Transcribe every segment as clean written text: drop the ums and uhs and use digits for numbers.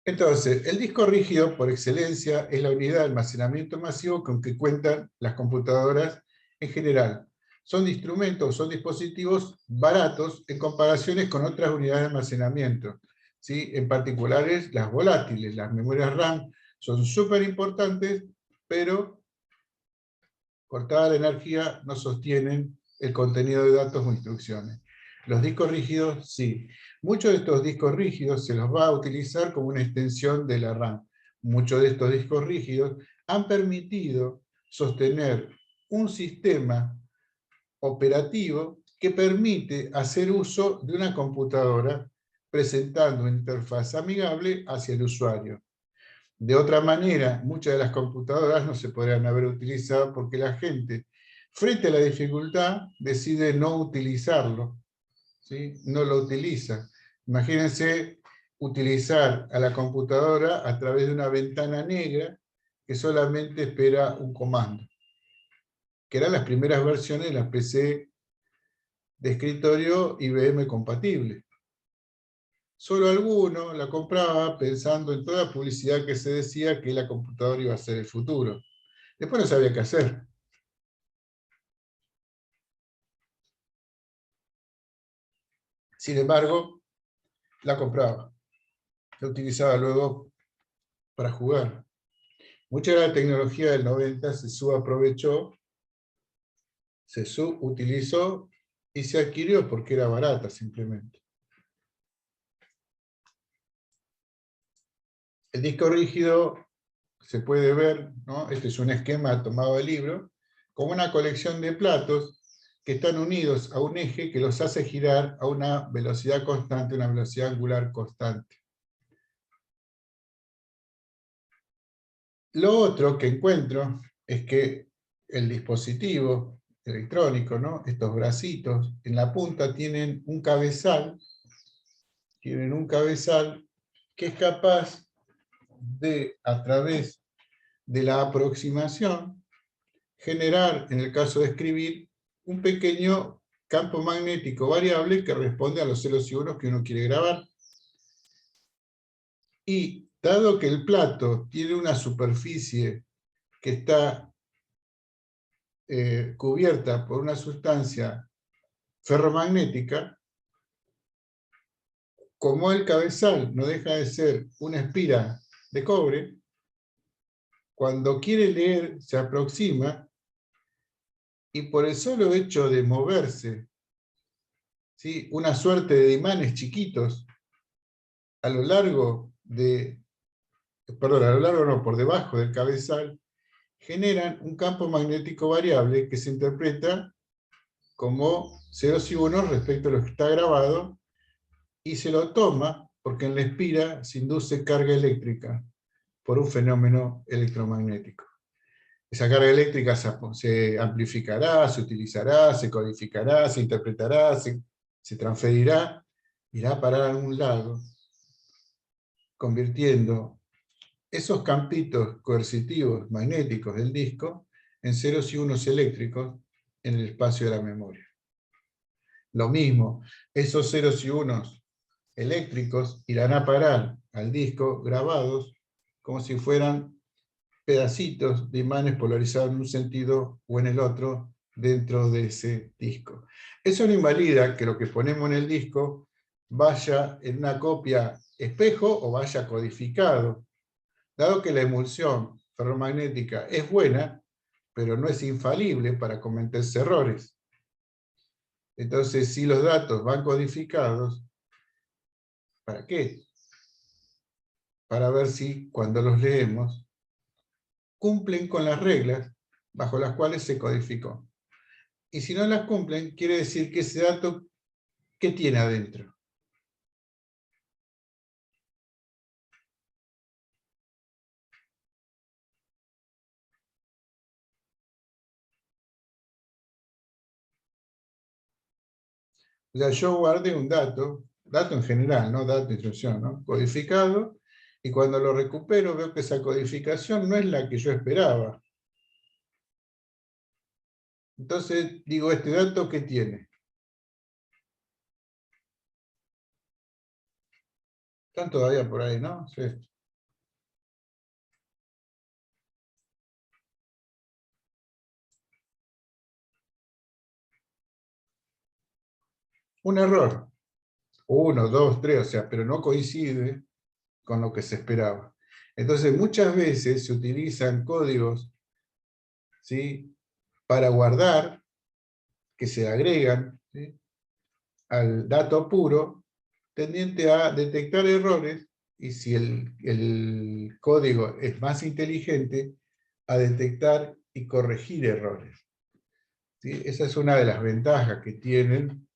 Entonces, el disco rígido, por excelencia, es la unidad de almacenamiento masivo con que cuentan las computadoras en general. Son instrumentos, son dispositivos baratos en comparaciones con otras unidades de almacenamiento, ¿sí? En particular las volátiles, las memorias RAM, son súper importantes, pero cortada la energía no sostienen el contenido de datos o instrucciones. Los discos rígidos, sí. Muchos de estos discos rígidos se los va a utilizar como una extensión de la RAM. Muchos de estos discos rígidos han permitido sostener un sistema operativo que permite hacer uso de una computadora presentando una interfaz amigable hacia el usuario. De otra manera, muchas de las computadoras no se podrían haber utilizado porque la gente, frente a la dificultad, decide no utilizarlo, ¿sí? No lo utiliza. Imagínense utilizar a la computadora a través de una ventana negra que solamente espera un comando, que eran las primeras versiones de la PC de escritorio IBM compatible. Solo alguno la compraba pensando en toda la publicidad que se decía que la computadora iba a ser el futuro. Después no sabía qué hacer. Sin embargo, la compraba. La utilizaba luego para jugar. Mucha de la tecnología del 90 se subaprovechó, se subutilizó y se adquirió porque era barata simplemente. El disco rígido se puede ver, ¿no? Este es un esquema tomado del libro, como una colección de platos que están unidos a un eje que los hace girar a una velocidad constante, una velocidad angular constante. Lo otro que encuentro es que el dispositivo electrónico, ¿no? Estos bracitos, en la punta tienen un cabezal que es capaz de, a través de la aproximación, generar, en el caso de escribir, un pequeño campo magnético variable que responde a los ceros y unos que uno quiere grabar. Y dado que el plato tiene una superficie que está cubierta por una sustancia ferromagnética, como el cabezal no deja de ser una espira de cobre, cuando quiere leer se aproxima y por el solo hecho de moverse, ¿sí? Una suerte de imanes chiquitos a lo largo de, perdón, a lo largo no, por debajo del cabezal, generan un campo magnético variable que se interpreta como ceros y unos respecto a lo que está grabado, y se lo toma porque en la espira se induce carga eléctrica por un fenómeno electromagnético. Esa carga eléctrica se amplificará, se utilizará, se codificará, se interpretará, se transferirá, irá a parar a algún lado, convirtiendo esos campitos coercitivos magnéticos del disco en ceros y unos eléctricos en el espacio de la memoria. Lo mismo, esos ceros y unos eléctricos irán a parar al disco grabados como si fueran pedacitos de imanes polarizados en un sentido o en el otro dentro de ese disco. Eso no invalida que lo que ponemos en el disco vaya en una copia espejo o vaya codificado, dado que la emulsión ferromagnética es buena, pero no es infalible para cometerse errores. Entonces, si los datos van codificados, ¿para qué? Para ver si cuando los leemos cumplen con las reglas bajo las cuales se codificó. Y si no las cumplen, quiere decir que ese dato, ¿qué tiene adentro? O sea, yo guardé un dato en general, ¿no? Dato de instrucción, ¿no? Codificado, y cuando lo recupero veo que esa codificación no es la que yo esperaba. Entonces digo, ¿este dato qué tiene? Están todavía por ahí, ¿no? Sí. un error. 1, 2, 3, o sea, pero no coincide con lo que se esperaba. Entonces, muchas veces se utilizan códigos, ¿sí?, para guardar, que se agregan, ¿sí?, al dato puro, tendiente a detectar errores, y si el código es más inteligente, a detectar y corregir errores. ¿Sí? Esa es una de las ventajas que tienen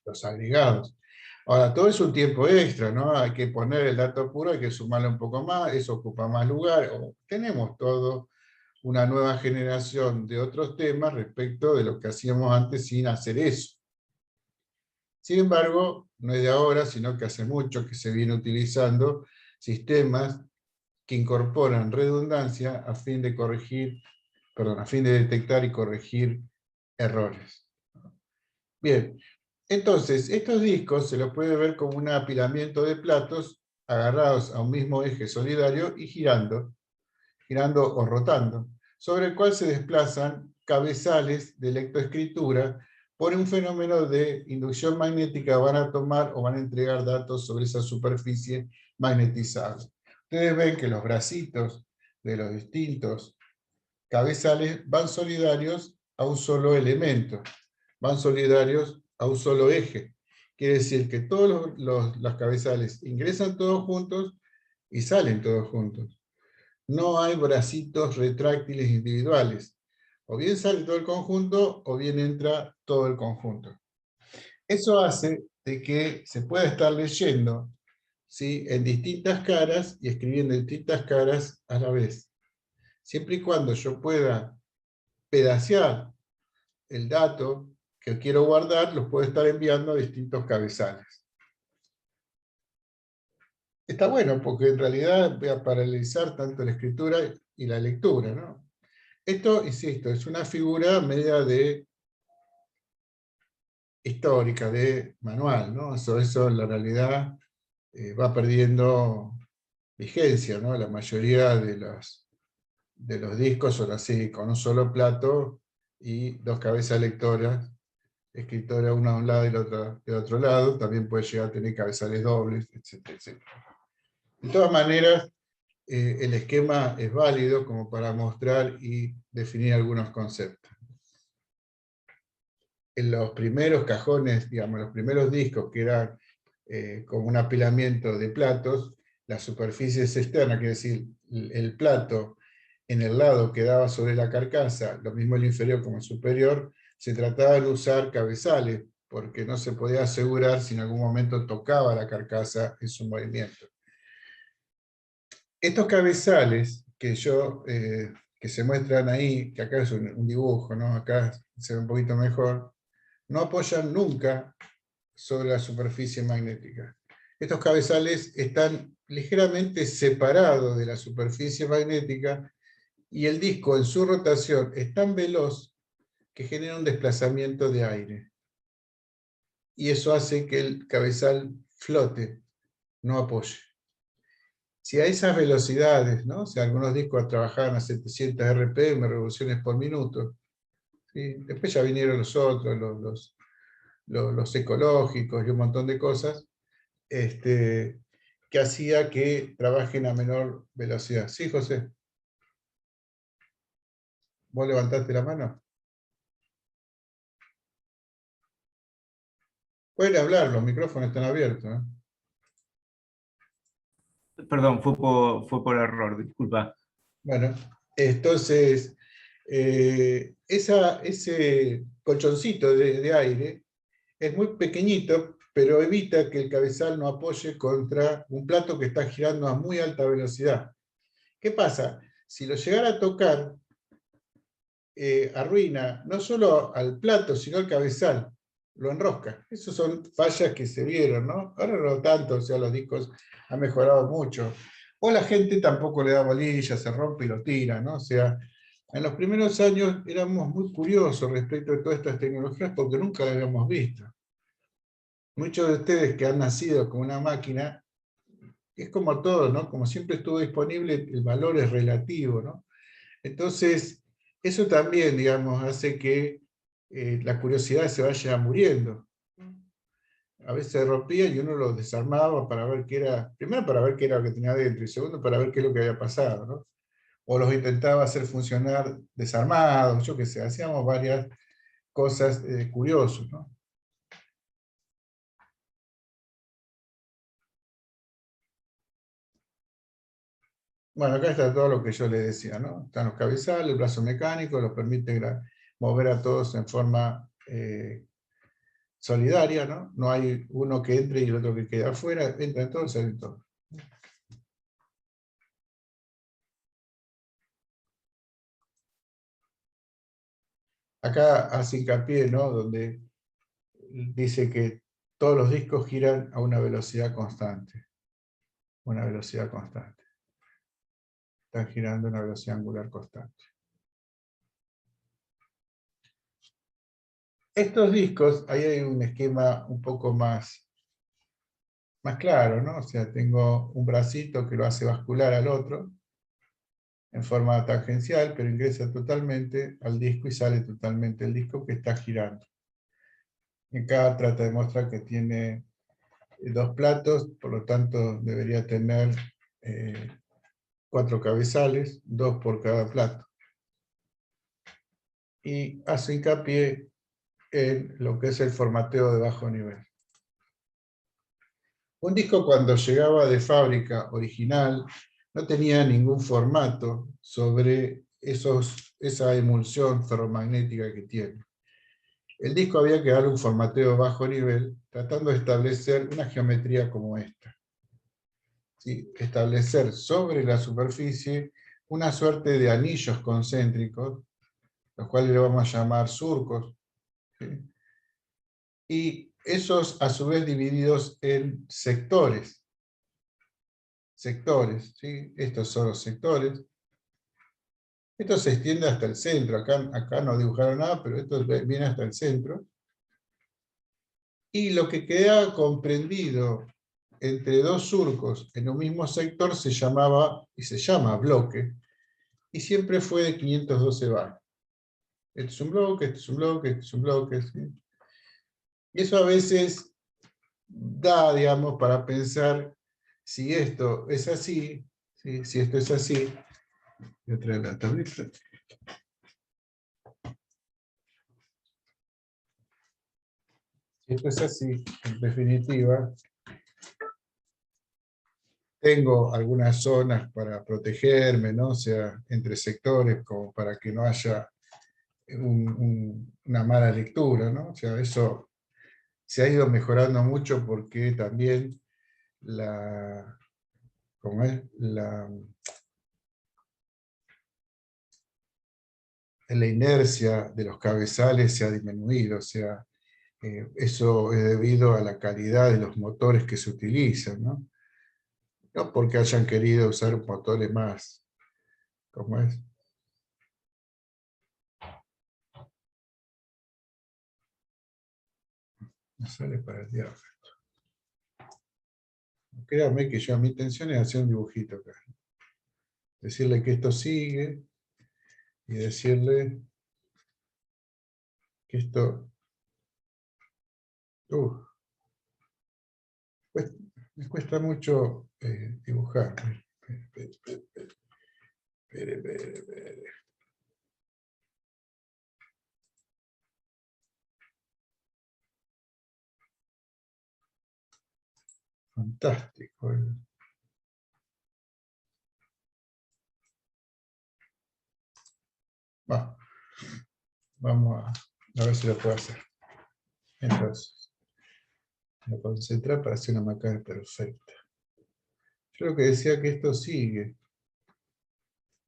los agregados. Ahora, todo es un tiempo extra, ¿no? Hay que poner el dato puro, hay que sumarle un poco más, eso ocupa más lugar. Tenemos todo una nueva generación de otros temas respecto de lo que hacíamos antes sin hacer eso. Sin embargo, no es de ahora, sino que hace mucho que se viene utilizando sistemas que incorporan redundancia a fin de corregir, perdón, a fin de detectar y corregir errores. Bien, entonces, estos discos se los puede ver como un apilamiento de platos agarrados a un mismo eje solidario y girando o rotando, sobre el cual se desplazan cabezales de lectoescritura por un fenómeno de inducción magnética. Van a tomar o van a entregar datos sobre esa superficie magnetizable. Ustedes ven que los bracitos de los distintos cabezales van solidarios a un solo elemento, van solidarios a un solo eje. Quiere decir que todos los cabezales ingresan todos juntos y salen todos juntos. No hay bracitos retráctiles individuales. O bien sale todo el conjunto, o bien entra todo el conjunto. Eso hace de que se pueda estar leyendo, ¿sí?, en distintas caras y escribiendo en distintas caras a la vez. Siempre y cuando yo pueda pedacear el dato que quiero guardar, los puedo estar enviando a distintos cabezales. Está bueno porque en realidad voy a paralelizar tanto la escritura y la lectura, ¿no? Esto, insisto, es una figura media de histórica, de manual, ¿no? Eso en la realidad va perdiendo vigencia, ¿no? La mayoría de los discos son así, con un solo plato y dos cabezas lectoras, escritora una a un lado y la otra de otro lado. También puede llegar a tener cabezales dobles, etcétera, etcétera. De todas maneras, el esquema es válido como para mostrar y definir algunos conceptos. En los primeros cajones, digamos, los primeros discos que eran como un apilamiento de platos, las superficies externas, quiere decir, el plato en el lado que daba sobre la carcasa, lo mismo el inferior como el superior, se trataba de usar cabezales, porque no se podía asegurar si en algún momento tocaba la carcasa en su movimiento. Estos cabezales que se muestran ahí, que acá es un dibujo, ¿no? Acá se ve un poquito mejor, no apoyan nunca sobre la superficie magnética. Estos cabezales están ligeramente separados de la superficie magnética y el disco en su rotación es tan veloz que genera un desplazamiento de aire. Y eso hace que el cabezal flote, no apoye. Si a esas velocidades, ¿no? Si algunos discos trabajaban a 700 RPM, revoluciones por minuto, ¿sí? Después ya vinieron los otros, los ecológicos y un montón de cosas, que hacía que trabajen a menor velocidad. ¿Sí, José? ¿Vos levantaste la mano? Pueden hablar, los micrófonos están abiertos, ¿eh? Perdón, fue por error, disculpa. Bueno, entonces, ese colchoncito de aire es muy pequeñito, pero evita que el cabezal no apoye contra un plato que está girando a muy alta velocidad. ¿Qué pasa? Si lo llegara a tocar, arruina no solo al plato, sino al cabezal, lo enrosca. Esas son fallas que se vieron, ¿no? Ahora no tanto, o sea, los discos han mejorado mucho. O la gente tampoco le da bolilla, se rompe y lo tira, ¿no? O sea, en los primeros años éramos muy curiosos respecto de todas estas tecnologías porque nunca las habíamos visto. Muchos de ustedes que han nacido con una máquina, es como todo, ¿no? Como siempre estuvo disponible, el valor es relativo, ¿no? Entonces, eso también, digamos, hace que la curiosidad se vaya muriendo. a veces se rompía y uno lo desarmaba para ver qué era, primero para ver qué era lo que tenía adentro, y segundo para ver qué es lo que había pasado, ¿no? O los intentaba hacer funcionar desarmados, yo qué sé, hacíamos varias cosas curiosas, ¿no? Bueno, acá está todo lo que yo les decía, ¿no? Están los cabezales, el brazo mecánico, los permite mover a todos en forma solidaria, ¿no? No hay uno que entre y el otro que quede afuera, entran todos, salen todos. Acá hace hincapié, ¿no? Donde dice que todos los discos giran a una velocidad constante. Una velocidad constante. Están girando a una velocidad angular constante. Estos discos, ahí hay un esquema un poco más claro, ¿no? O sea, tengo un bracito que lo hace bascular al otro, en forma tangencial, pero ingresa totalmente al disco y sale totalmente el disco que está girando. Y acá trata de mostrar que tiene dos platos, por lo tanto debería tener 4 cabezales, 2 por cada plato. Y hace hincapié en lo que es el formateo de bajo nivel. Un disco cuando llegaba de fábrica original no tenía ningún formato sobre esa emulsión ferromagnética que tiene. El disco había que darle un formateo de bajo nivel, tratando de establecer una geometría como esta. ¿Sí? Establecer sobre la superficie una suerte de anillos concéntricos, los cuales le vamos a llamar surcos, ¿sí? Y esos a su vez divididos en sectores. Sectores, ¿sí? Estos son los sectores. Esto se extiende hasta el centro, acá no dibujaron nada, pero esto viene hasta el centro. Y lo que queda comprendido entre dos surcos en un mismo sector se llamaba, y se llama bloque, y siempre fue de 512 bar. Este es un bloque, este es un bloque, este es un bloque, ¿sí? Y eso a veces da, digamos, para pensar si esto es así, ¿sí? Si esto es así. Voy a traer la tableta. Si esto es así, en definitiva, tengo algunas zonas para protegerme, ¿no? O sea, entre sectores, como para que no haya una mala lectura, ¿no? O sea, eso se ha ido mejorando mucho porque también ¿cómo es? La inercia de los cabezales se ha disminuido, o sea, eso es debido a la calidad de los motores que se utilizan, ¿no? No porque hayan querido usar motores más, ¿cómo es? No sale para el diablo. Créame que mi intención es hacer un dibujito acá. Decirle que esto sigue y decirle que esto... me cuesta mucho dibujar. Espere. Fantástico. Vamos a ver si lo puedo hacer. Entonces, voy a concentrar para hacer una macana perfecta. Yo lo que decía que esto sigue.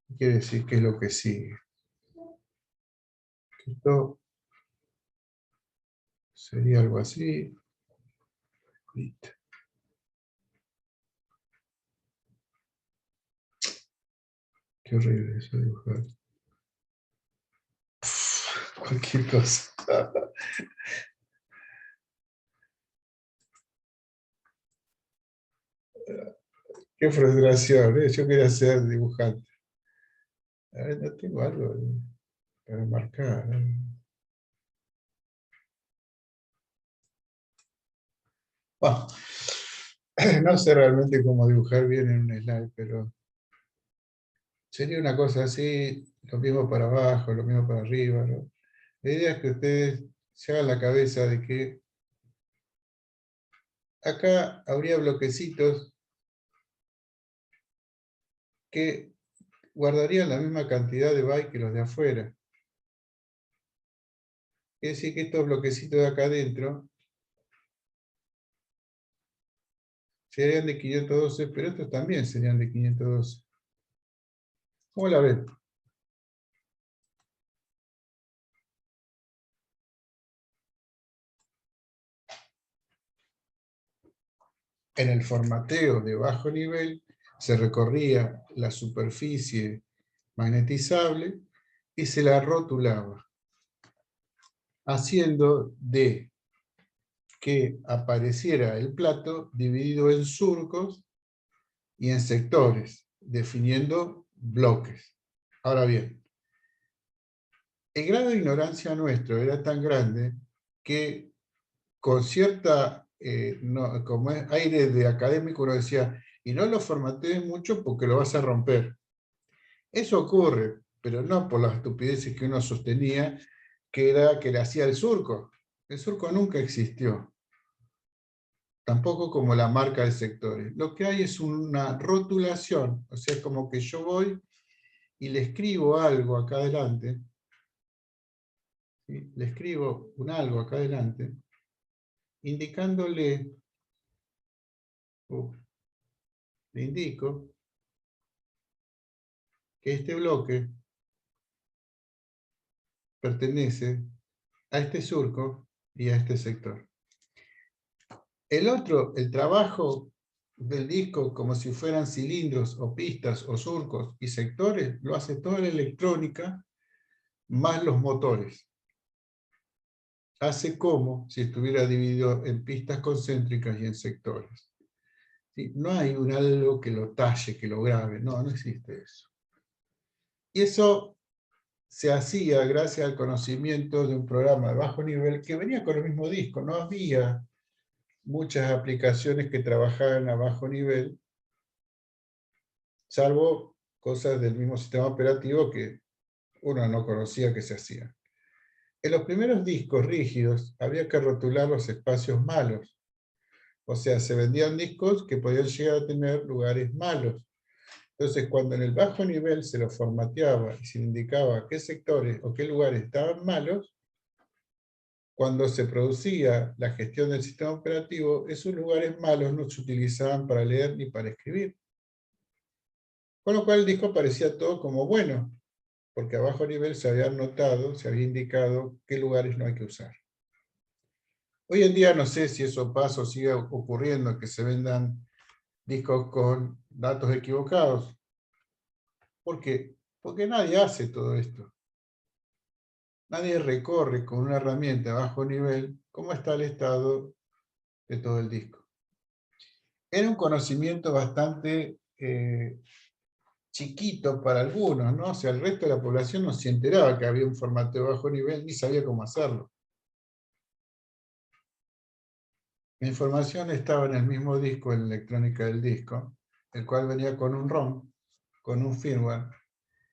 ¿Qué quiere decir que es lo que sigue? Que esto sería algo así. Listo. Qué horrible eso dibujar. Cualquier cosa. Qué frustración, ¿eh? Yo quería ser dibujante. A ver, no tengo algo para marcar. Bueno, no sé realmente cómo dibujar bien en un slide, pero sería una cosa así, lo mismo para abajo, lo mismo para arriba, ¿no? La idea es que ustedes se hagan la cabeza de que acá habría bloquecitos que guardarían la misma cantidad de bytes que los de afuera. Es decir, que estos bloquecitos de acá adentro serían de 512, pero estos también serían de 512. ¿Cómo la ven? En el formateo de bajo nivel se recorría la superficie magnetizable y se la rotulaba, haciendo de que apareciera el plato dividido en surcos y en sectores, definiendo bloques. Ahora bien, el grado de ignorancia nuestro era tan grande que con cierta como es aire de académico uno decía, y no lo formatees mucho porque lo vas a romper. Eso ocurre, pero no por las estupideces que uno sostenía, que era que le hacía el surco. El surco nunca existió. Tampoco como la marca de sectores. Lo que hay es una rotulación, o sea, es como que yo voy y le escribo algo acá adelante, ¿sí? Le escribo un algo acá adelante, indicándole, le indico que este bloque pertenece a este surco y a este sector. El trabajo del disco, como si fueran cilindros o pistas o surcos y sectores, lo hace toda la electrónica más los motores. Hace como si estuviera dividido en pistas concéntricas y en sectores. ¿Sí? No hay un algo que lo talle, que lo grabe, no existe eso. Y eso se hacía gracias al conocimiento de un programa de bajo nivel que venía con el mismo disco, no había muchas aplicaciones que trabajaban a bajo nivel, salvo cosas del mismo sistema operativo que uno no conocía que se hacían. En los primeros discos rígidos había que rotular los espacios malos, o sea, se vendían discos que podían llegar a tener lugares malos. Entonces, cuando en el bajo nivel se lo formateaba y se indicaba qué sectores o qué lugares estaban malos, cuando se producía la gestión del sistema operativo, esos lugares malos no se utilizaban para leer ni para escribir. Con lo cual el disco parecía todo como bueno, porque a bajo nivel se había notado, se había indicado qué lugares no hay que usar. Hoy en día no sé si eso pasa o sigue ocurriendo, que se vendan discos con datos equivocados. ¿Por qué? Porque nadie hace todo esto. Nadie recorre con una herramienta a bajo nivel cómo está el estado de todo el disco. Era un conocimiento bastante chiquito para algunos, ¿no? O sea, el resto de la población no se enteraba que había un formato de bajo nivel ni sabía cómo hacerlo. La información estaba en el mismo disco, en la electrónica del disco, el cual venía con un ROM, con un firmware,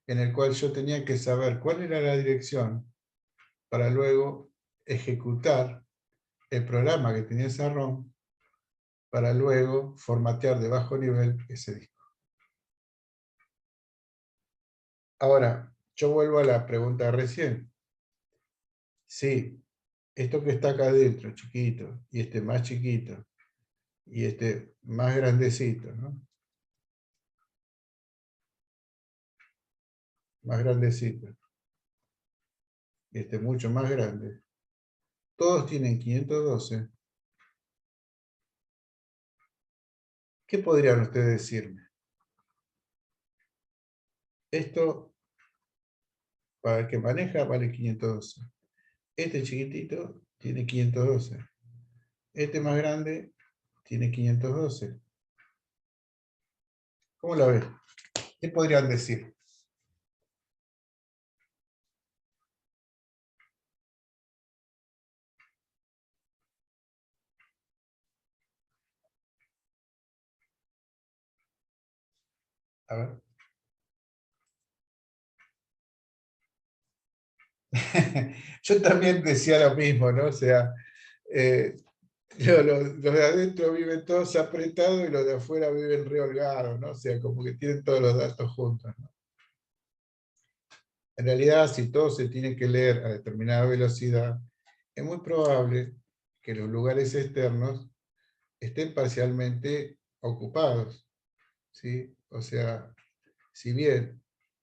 en el cual yo tenía que saber cuál era la dirección para luego ejecutar el programa que tenía esa ROM para luego formatear de bajo nivel ese disco. Ahora, yo vuelvo a la pregunta recién. Sí, esto que está acá adentro, chiquito, y este más chiquito, y este más grandecito, ¿no? Más grandecito, y este mucho más grande. Todos tienen 512. ¿Qué podrían ustedes decirme? Esto, para el que maneja, vale 512. Este chiquitito tiene 512. Este más grande tiene 512. ¿Cómo la ves? ¿Qué podrían decir? A ver. Yo también decía lo mismo, ¿no? O sea, los de adentro viven todos apretados y los de afuera viven re holgados, ¿no? O sea, como que tienen todos los datos juntos, ¿no? En realidad, si todo se tiene que leer a determinada velocidad, es muy probable que los lugares externos estén parcialmente ocupados, ¿sí? O sea, si bien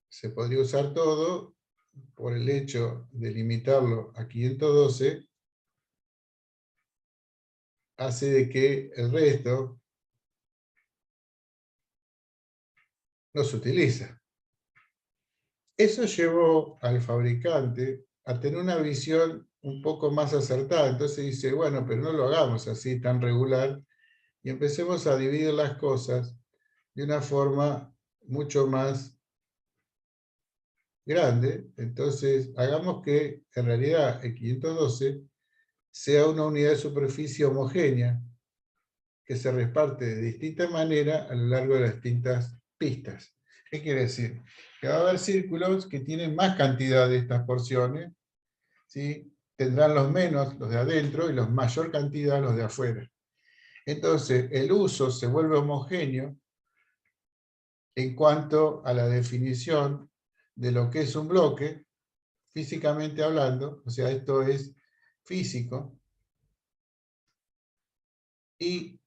se podría usar todo, por el hecho de limitarlo a 512, hace de que el resto no se utiliza. Eso llevó al fabricante a tener una visión un poco más acertada. Entonces dice, bueno, pero no lo hagamos así tan regular y empecemos a dividir las cosas de una forma mucho más grande. Entonces hagamos que en realidad el 512 sea una unidad de superficie homogénea que se reparte de distinta manera a lo largo de las distintas pistas. ¿Qué quiere decir? Que va a haber círculos que tienen más cantidad de estas porciones, ¿sí? Tendrán los menos los de adentro y los mayor cantidad los de afuera. Entonces, el uso se vuelve homogéneo en cuanto a la definición de lo que es un bloque, físicamente hablando, o sea, esto es físico, y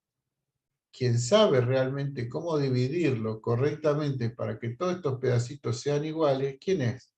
quien sabe realmente cómo dividirlo correctamente para que todos estos pedacitos sean iguales, ¿quién es?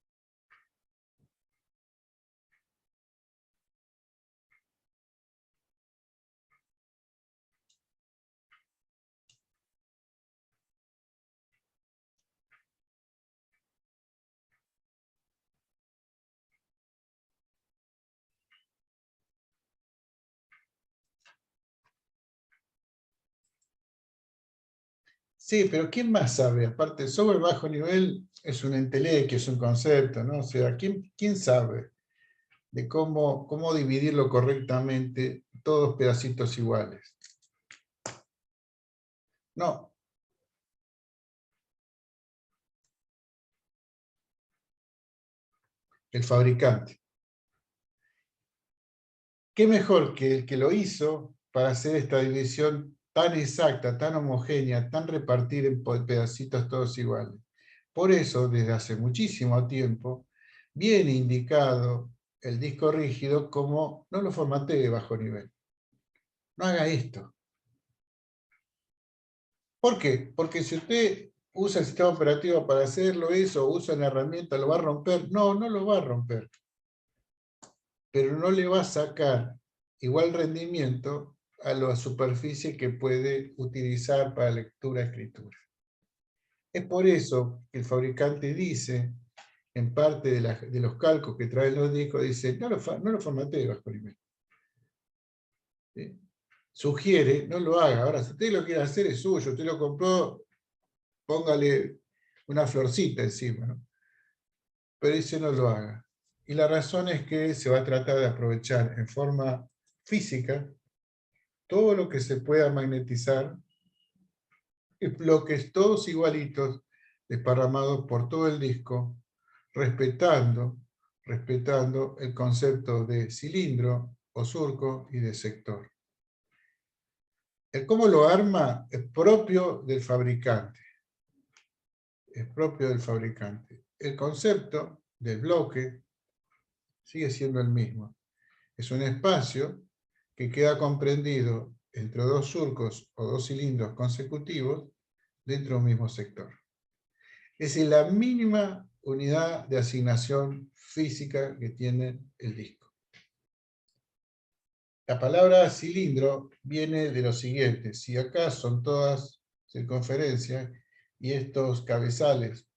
Sí, pero ¿quién más sabe? Aparte, el software bajo nivel es un entelequio, es un concepto, ¿no? O sea, ¿quién sabe de cómo dividirlo correctamente, todos pedacitos iguales? No, el fabricante. ¿Qué mejor que el que lo hizo para hacer esta división tan exacta, tan homogénea, tan repartir en pedacitos todos iguales? Por eso, desde hace muchísimo tiempo, viene indicado el disco rígido como no lo formatee bajo nivel. No haga esto. ¿Por qué? Porque si usted usa el sistema operativo para hacerlo eso, o usa una herramienta, ¿lo va a romper? No, no lo va a romper. Pero no le va a sacar igual rendimiento a la superficie que puede utilizar para lectura-escritura. Es por eso que el fabricante dice, en parte de los calcos que traen los discos, dice, no lo formatee bajo nivel. ¿Sí? Sugiere, no lo haga. Ahora, si usted lo quiere hacer, es suyo. Usted lo compró, póngale una florcita encima, ¿no? Pero dice, no lo haga. Y la razón es que se va a tratar de aprovechar en forma física todo lo que se pueda magnetizar, bloques todos igualitos, desparramados por todo el disco, respetando el concepto de cilindro o surco y de sector. El cómo lo arma es propio del fabricante. Es propio del fabricante. El concepto del bloque sigue siendo el mismo. Es un espacio que queda comprendido entre dos surcos o dos cilindros consecutivos dentro de un mismo sector. Es la mínima unidad de asignación física que tiene el disco. La palabra cilindro viene de lo siguiente: si acá son todas circunferencias y estos cabezales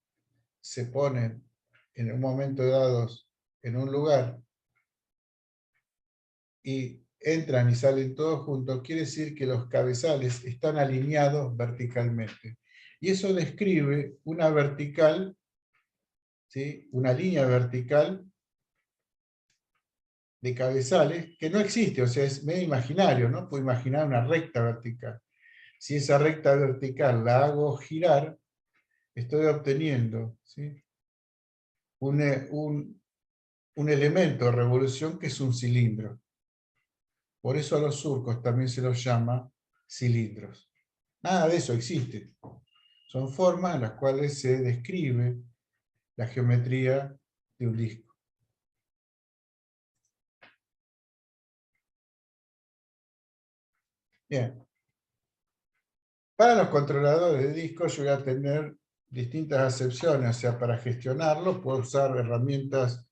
se ponen en un momento dado en un lugar y entran y salen todos juntos, quiere decir que los cabezales están alineados verticalmente. Y eso describe una vertical, ¿sí? Una línea vertical de cabezales que no existe, o sea, es medio imaginario, ¿no? Puedo imaginar una recta vertical. Si esa recta vertical la hago girar, estoy obteniendo, ¿sí?, un elemento de revolución que es un cilindro. Por eso a los surcos también se los llama cilindros. Nada de eso existe. Son formas en las cuales se describe la geometría de un disco. Bien. Para los controladores de discos yo voy a tener distintas acepciones, o sea, para gestionarlo puedo usar herramientas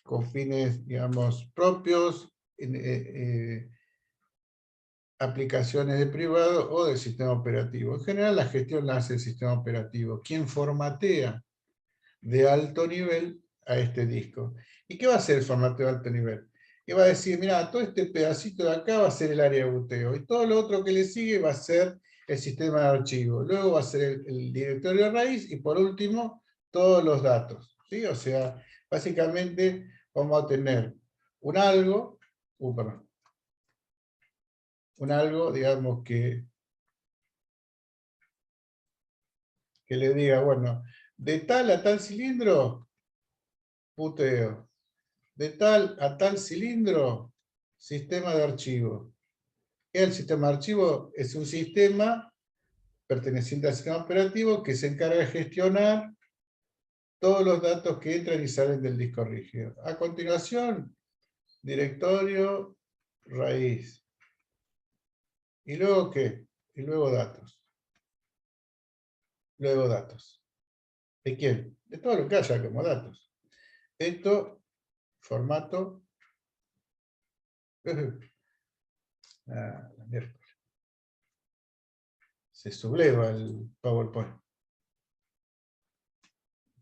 con fines, digamos, propios, aplicaciones de privado o del sistema operativo. En general la gestión la hace el sistema operativo, quien formatea de alto nivel a este disco. ¿Y qué va a hacer el formateo de alto nivel? Y va a decir, mira, todo este pedacito de acá va a ser el área de boteo, y todo lo otro que le sigue va a ser el sistema de archivo, luego va a ser el directorio raíz, y por último, todos los datos. ¿Sí? O sea, básicamente vamos a tener un algo, digamos, que le diga, bueno, de tal a tal cilindro, puteo. De tal a tal cilindro, sistema de archivo. El sistema de archivo es un sistema perteneciente al sistema operativo que se encarga de gestionar todos los datos que entran y salen del disco rígido. A continuación, directorio, raíz. ¿Y luego qué? Y luego datos. Luego datos. ¿De quién? De todo lo que haya como datos. Esto, formato. La mierda. Se subleva el PowerPoint.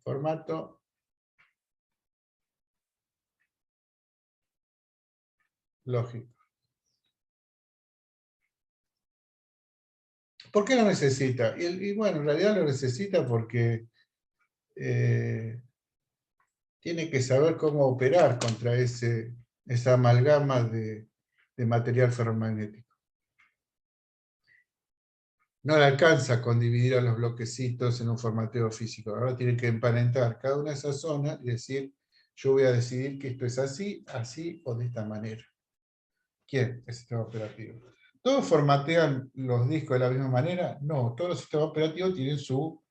Formato. Lógico. ¿Por qué lo necesita? Y bueno, en realidad lo necesita porque tiene que saber cómo operar contra esa amalgama de material ferromagnético. No le alcanza con dividir a los bloquecitos en un formateo físico. Ahora tiene que emparentar cada una de esas zonas y decir, yo voy a decidir que esto es así, así o de esta manera. ¿Quién? El sistema operativo. ¿Todos formatean los discos de la misma manera? No, todos los sistemas operativos tienen su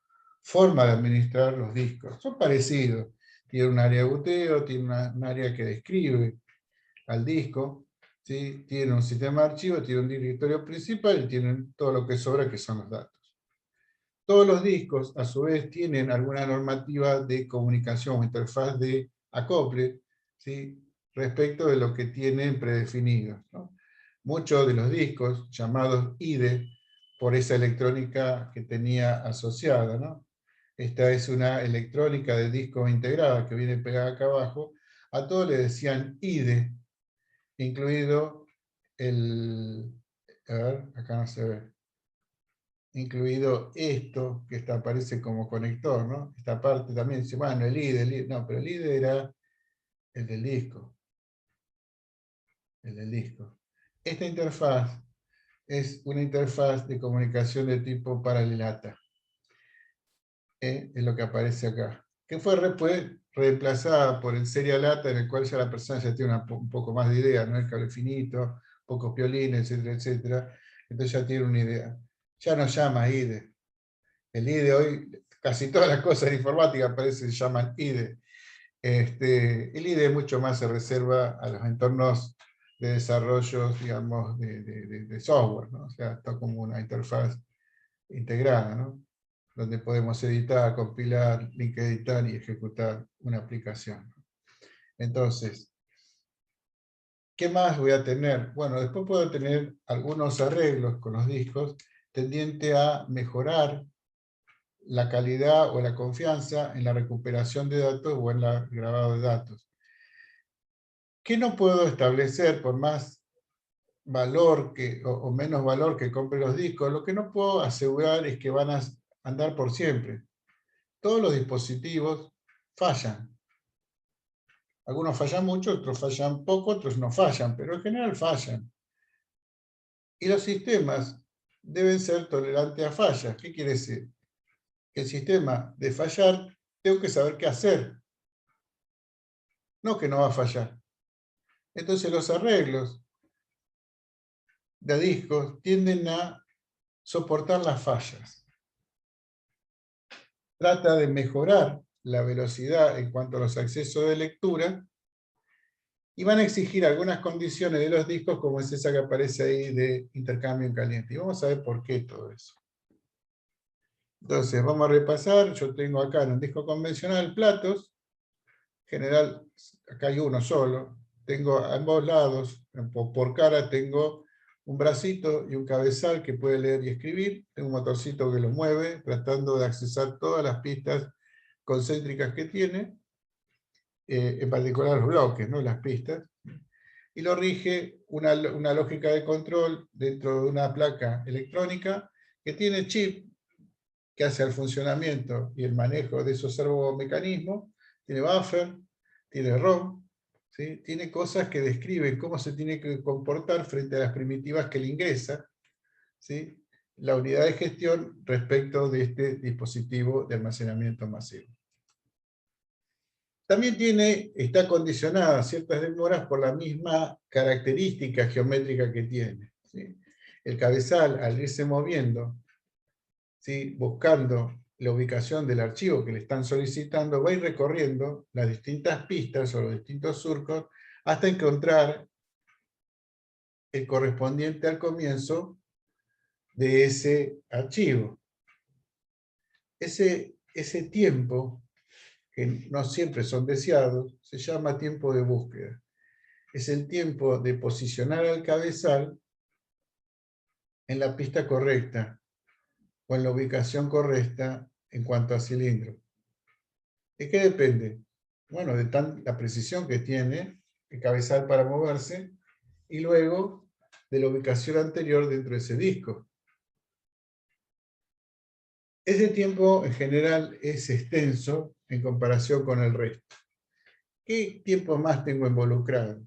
forma de administrar los discos. Son parecidos. Tienen un área de boteo, tienen un área que describe al disco, ¿sí? Tienen un sistema de archivos, tienen un directorio principal y tienen todo lo que sobra, que son los datos. Todos los discos, a su vez, tienen alguna normativa de comunicación o interfaz de acople, ¿sí?, respecto de lo que tienen predefinidos, ¿no? Muchos de los discos, llamados IDE, por esa electrónica que tenía asociada, ¿no? Esta es una electrónica de discos integrada que viene pegada acá abajo. A todos le decían IDE, incluido el... A ver, acá no se ve. Incluido esto, que aparece como conector, ¿no? Esta parte también dice, bueno, el IDE, no, pero el IDE era el del disco. El del disco. Esta interfaz es una interfaz de comunicación de tipo paralelata. Es lo que aparece acá. Que fue reemplazada por el serialata, en el cual ya la persona ya tiene un poco más de idea, ¿no? El cable finito, pocos piolines, etcétera, etcétera. Entonces ya tiene una idea. Ya no llama IDE. El IDE hoy, casi todas las cosas de informática parece que se llaman IDE. El IDE mucho más se reserva a los entornos de desarrollo, digamos, de software, ¿no? O sea, está como una interfaz integrada, ¿no? Donde podemos editar, compilar, link editar y ejecutar una aplicación. Entonces, ¿qué más voy a tener? Bueno, después puedo tener algunos arreglos con los discos tendiente a mejorar la calidad o la confianza en la recuperación de datos o en el grabado de datos. ¿Qué no puedo establecer por más valor o menos valor que compre los discos? Lo que no puedo asegurar es que van a andar por siempre. Todos los dispositivos fallan. Algunos fallan mucho, otros fallan poco, otros no fallan, pero en general fallan. Y los sistemas deben ser tolerantes a fallas. ¿Qué quiere decir? el sistema de fallar, tengo que saber qué hacer. No que no va a fallar. Entonces los arreglos de discos tienden a soportar las fallas. Trata de mejorar la velocidad en cuanto a los accesos de lectura y van a exigir algunas condiciones de los discos, como es esa que aparece ahí de intercambio en caliente. Y vamos a ver por qué todo eso. Entonces, vamos a repasar. Yo tengo acá en un disco convencional platos. En general, acá hay uno solo. Tengo a ambos lados, por cara, tengo un bracito y un cabezal que puede leer y escribir. Tengo un motorcito que lo mueve, tratando de accesar todas las pistas concéntricas que tiene. En particular los bloques, ¿no? Las pistas. Y lo rige una lógica de control dentro de una placa electrónica que tiene chip que hace el funcionamiento y el manejo de esos servomecanismos, tiene buffer, tiene ROM, ¿sí? Tiene cosas que describen cómo se tiene que comportar frente a las primitivas que le ingresa, ¿sí? La unidad de gestión respecto de este dispositivo de almacenamiento masivo. También está condicionada a ciertas demoras por la misma característica geométrica que tiene, ¿sí? El cabezal, al irse moviendo, ¿sí? Buscando la ubicación del archivo que le están solicitando, va a ir recorriendo las distintas pistas o los distintos surcos hasta encontrar el correspondiente al comienzo de ese archivo. Ese tiempo, que no siempre son deseados, se llama tiempo de búsqueda. Es el tiempo de posicionar al cabezal en la pista correcta o en la ubicación correcta en cuanto a cilindro. ¿De qué depende? Bueno, de la precisión que tiene el cabezal para moverse y luego de la ubicación anterior dentro de ese disco. Ese tiempo en general es extenso en comparación con el resto. ¿Qué tiempo más tengo involucrado?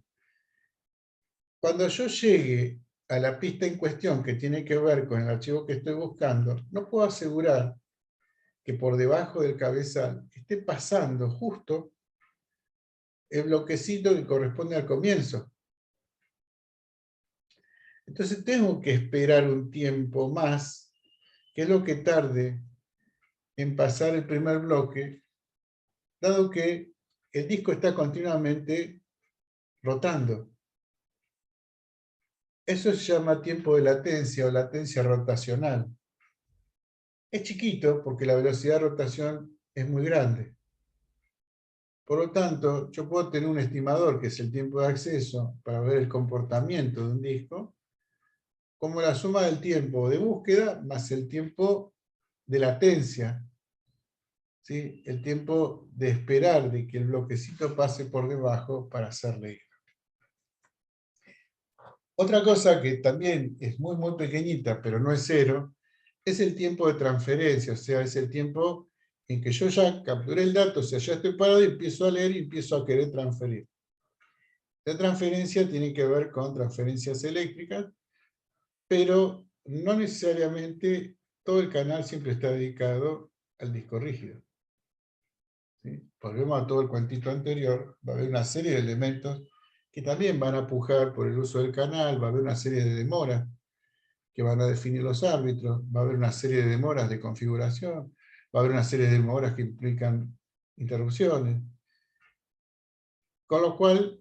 Cuando yo llegue a la pista en cuestión que tiene que ver con el archivo que estoy buscando, no puedo asegurar que por debajo del cabezal esté pasando justo el bloquecito que corresponde al comienzo. Entonces tengo que esperar un tiempo más, que es lo que tarde en pasar el primer bloque, dado que el disco está continuamente rotando. Eso se llama tiempo de latencia o latencia rotacional. Es chiquito porque la velocidad de rotación es muy grande. Por lo tanto, yo puedo tener un estimador, que es el tiempo de acceso, para ver el comportamiento de un disco, como la suma del tiempo de búsqueda más el tiempo de latencia, ¿sí? El tiempo de esperar de que el bloquecito pase por debajo para ser leído. Otra cosa que también es muy, muy pequeñita, pero no es cero, es el tiempo de transferencia, o sea, es el tiempo en que yo ya capturé el dato, o sea, ya estoy parado y empiezo a leer y empiezo a querer transferir. La transferencia tiene que ver con transferencias eléctricas, pero no necesariamente todo el canal siempre está dedicado al disco rígido. ¿Sí? Volvemos a todo el cuentito anterior, va a haber una serie de elementos que también van a pujar por el uso del canal, va a haber una serie de demoras que van a definir los árbitros, va a haber una serie de demoras de configuración, va a haber una serie de demoras que implican interrupciones. Con lo cual,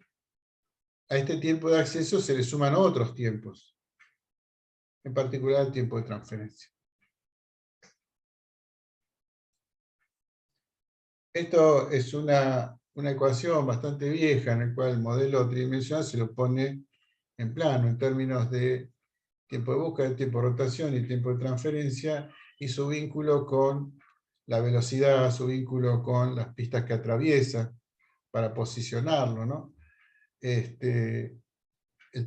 a este tiempo de acceso se le suman otros tiempos, en particular el tiempo de transferencia. Esto es una ecuación bastante vieja en la cual el modelo tridimensional se lo pone en plano, en términos de tiempo de búsqueda, tiempo de rotación y tiempo de transferencia, y su vínculo con la velocidad, su vínculo con las pistas que atraviesa, para posicionarlo, ¿no? El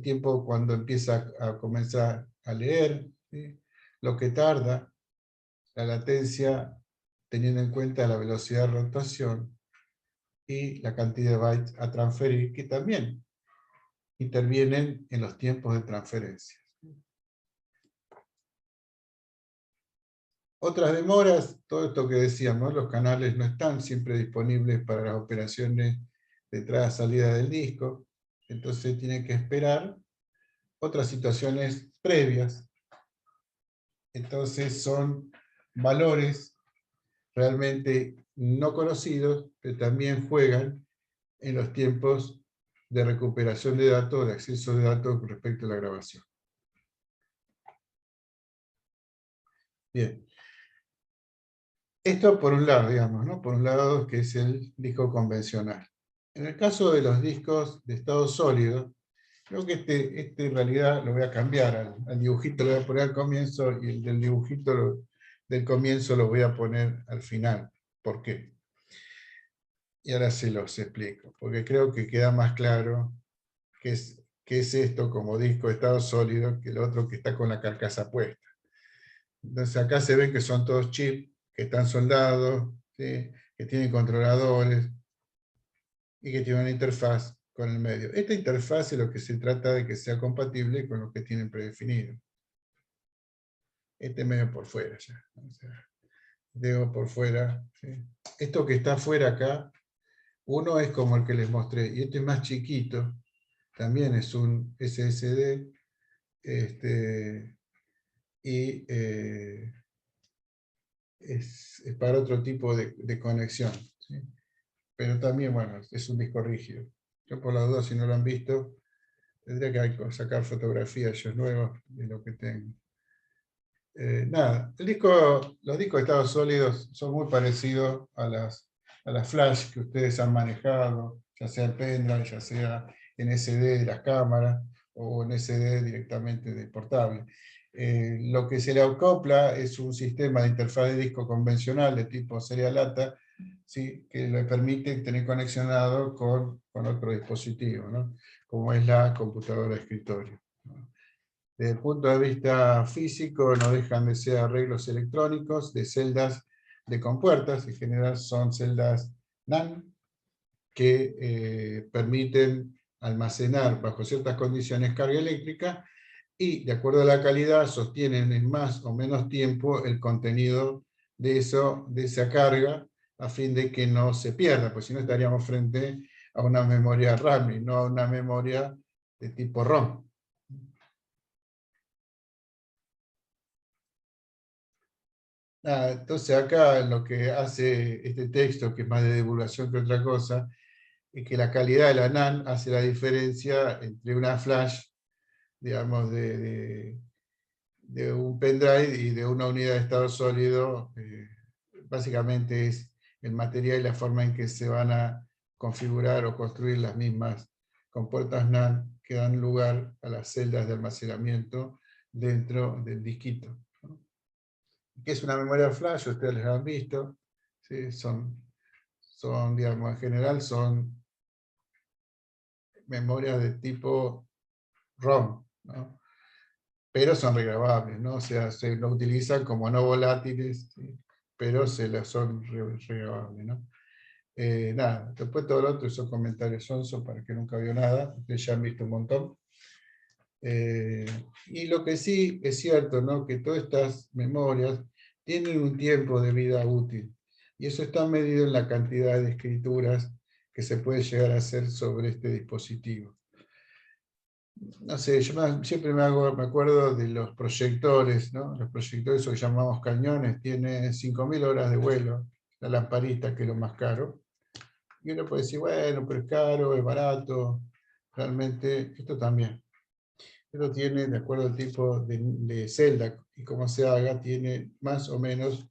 tiempo cuando empieza a comenzar a leer, ¿sí? Lo que tarda, la latencia, teniendo en cuenta la velocidad de rotación, y la cantidad de bytes a transferir, que también intervienen en los tiempos de transferencia. Otras demoras, todo esto que decíamos, los canales no están siempre disponibles para las operaciones de entrada-salida del disco, entonces tiene que esperar otras situaciones previas. Entonces son valores realmente no conocidos, pero también juegan en los tiempos de recuperación de datos, de acceso de datos respecto a la grabación. Bien. Esto por un lado, digamos, ¿no? Por un lado, que es el disco convencional. En el caso de los discos de estado sólido, creo que este en realidad lo voy a cambiar, al dibujito lo voy a poner al comienzo, y el del dibujito del comienzo lo voy a poner al final. ¿Por qué? Y ahora se los explico, porque creo que queda más claro qué es esto como disco de estado sólido que el otro que está con la carcasa puesta. Entonces acá se ven que son todos chips, que están soldados, ¿sí? Que tienen controladores y que tienen una interfaz con el medio. Esta interfaz es lo que se trata de que sea compatible con lo que tienen predefinido. Este medio por fuera ya. O sea, dejo por fuera. ¿Sí? Esto que está afuera acá, uno es como el que les mostré, y este es más chiquito, también es un SSD, y es para otro tipo de conexión. ¿Sí? Pero también, bueno, es un disco rígido. Yo por la duda, si no lo han visto, tendría que sacar fotografías ellos nuevos de lo que tengo. Nada, los discos de estados sólidos son muy parecidos a las flash que ustedes han manejado, ya sea el pendrive, ya sea en SD de las cámaras, o en SD directamente del portable. Lo que se le acopla es un sistema de interfaz de disco convencional de tipo serial ATA, ¿sí? Que le permite tener conexionado con otro dispositivo, ¿no? Como es la computadora de escritorio, ¿no? Desde el punto de vista físico, no dejan de ser arreglos electrónicos de celdas de compuertas, en general son celdas NAND, que permiten almacenar bajo ciertas condiciones carga eléctrica, y de acuerdo a la calidad sostienen en más o menos tiempo el contenido de esa carga, a fin de que no se pierda, pues si no estaríamos frente a una memoria RAM y no a una memoria de tipo ROM. Entonces acá lo que hace este texto, que es más de divulgación que otra cosa, es que la calidad de la NAND hace la diferencia entre una flash, digamos, de un pendrive y de una unidad de estado sólido. Básicamente es el material y la forma en que se van a configurar o construir las mismas compuertas NAND que dan lugar a las celdas de almacenamiento dentro del disquito. ¿Qué es una memoria flash? Ustedes les han visto, ¿sí? Digamos, en general son memorias de tipo ROM, ¿no? Pero son regrabables, ¿no? O sea, se lo utilizan como no volátiles, ¿sí? Pero son regrabables, ¿no? Nada, después todo lo otro son comentarios sonsos para que nunca vio nada, ustedes ya han visto un montón. Y lo que sí es cierto, ¿no? Que todas estas memorias tienen un tiempo de vida útil, y eso está medido en la cantidad de escrituras que se puede llegar a hacer sobre este dispositivo. No sé, yo siempre me acuerdo de los proyectores, ¿no? Los proyectores, que llamamos cañones, tienen 5.000 horas de vuelo, la lamparita, que es lo más caro. Y uno puede decir, bueno, pero es caro, es barato. Realmente, esto también. Pero tiene, de acuerdo al tipo de celda y cómo se haga, tiene más o menos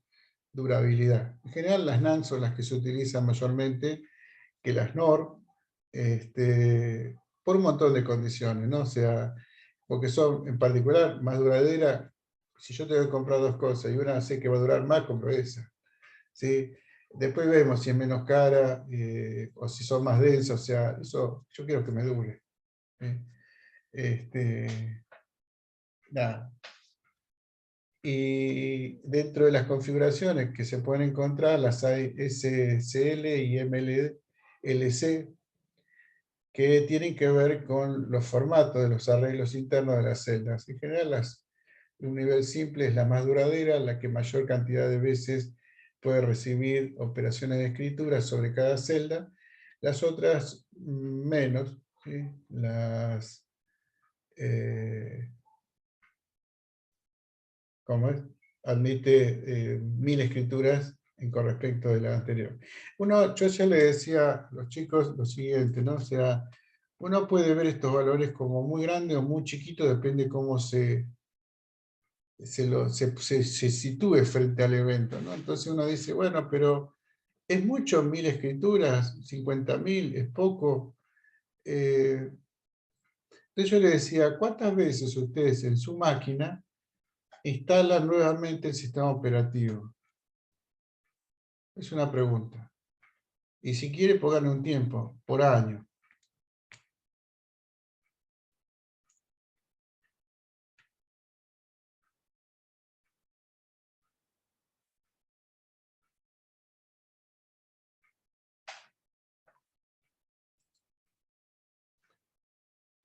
durabilidad. En general, las NAND son las que se utilizan mayormente, que las NOR, por un montón de condiciones, ¿no? O sea, porque son en particular más duraderas. Si yo tengo que comprar dos cosas y una sé que va a durar más, compro esa, ¿sí? Después vemos si es menos cara, o si son más densas. O sea, eso yo quiero que me dure, ¿sí? Nada. Y dentro de las configuraciones que se pueden encontrar, las hay SCL y MLC, que tienen que ver con los formatos de los arreglos internos de las celdas. En general, un nivel simple es la más duradera, la que mayor cantidad de veces puede recibir operaciones de escritura sobre cada celda, las otras menos, ¿sí? ¿Cómo es? Admite 1000 escrituras con respecto de la anterior. Yo ya le decía a los chicos lo siguiente, ¿no? O sea, uno puede ver estos valores como muy grandes o muy chiquitos, depende cómo se sitúe frente al evento, ¿no? Entonces uno dice, bueno, pero ¿es mucho 1000 escrituras? ¿50.000? ¿Es poco? Entonces yo le decía, ¿cuántas veces ustedes en su máquina instalan nuevamente el sistema operativo? Es una pregunta. Y si quiere, póngale un tiempo, por año.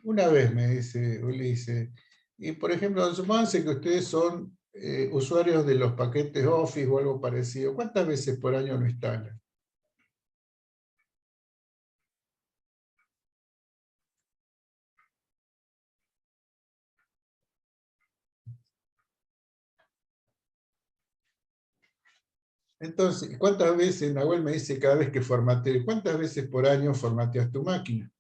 Una vez me dice Ulises, y por ejemplo, supónganse que ustedes son usuarios de los paquetes Office o algo parecido, ¿cuántas veces por año lo instalan? Entonces, ¿cuántas veces, Nahuel me dice cada vez que formatee, cuántas veces por año formateas tu máquina?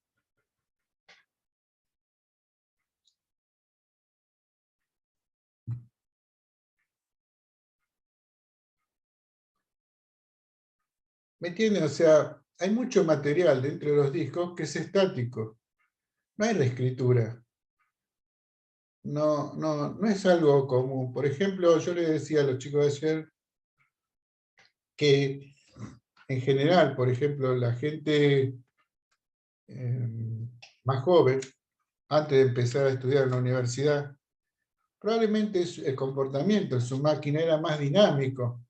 ¿Me entienden? O sea, hay mucho material dentro de los discos que es estático. No hay reescritura. No es algo común. Por ejemplo, yo les decía a los chicos de ayer que en general, por ejemplo, la gente más joven, antes de empezar a estudiar en la universidad, probablemente el comportamiento en su máquina era más dinámico,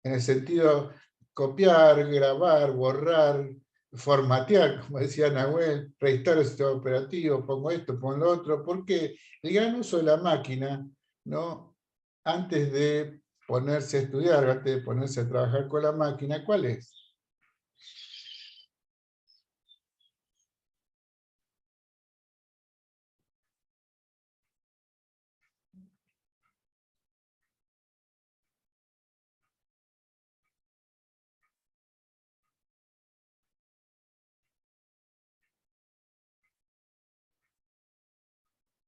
en el sentido copiar, grabar, borrar, formatear, como decía Nahuel, reinstalar el sistema operativo, pongo esto, pongo lo otro, porque el gran uso de la máquina, ¿no? Antes de ponerse a estudiar, antes de ponerse a trabajar con la máquina, ¿cuál es?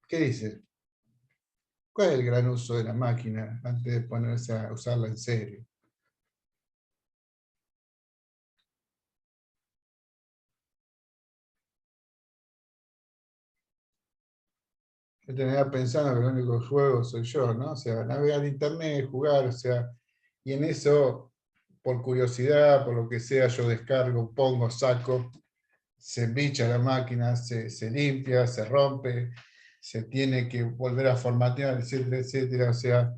¿Qué dice? ¿Cuál es el gran uso de la máquina antes de ponerse a usarla en serio? Yo tenía pensando que el único juego soy yo, ¿no? O sea, navegar en internet, jugar, o sea, y en eso, por curiosidad, por lo que sea, yo descargo, pongo, saco, se embicha la máquina, se limpia, se rompe, se tiene que volver a formatear, etcétera, etcétera. O sea,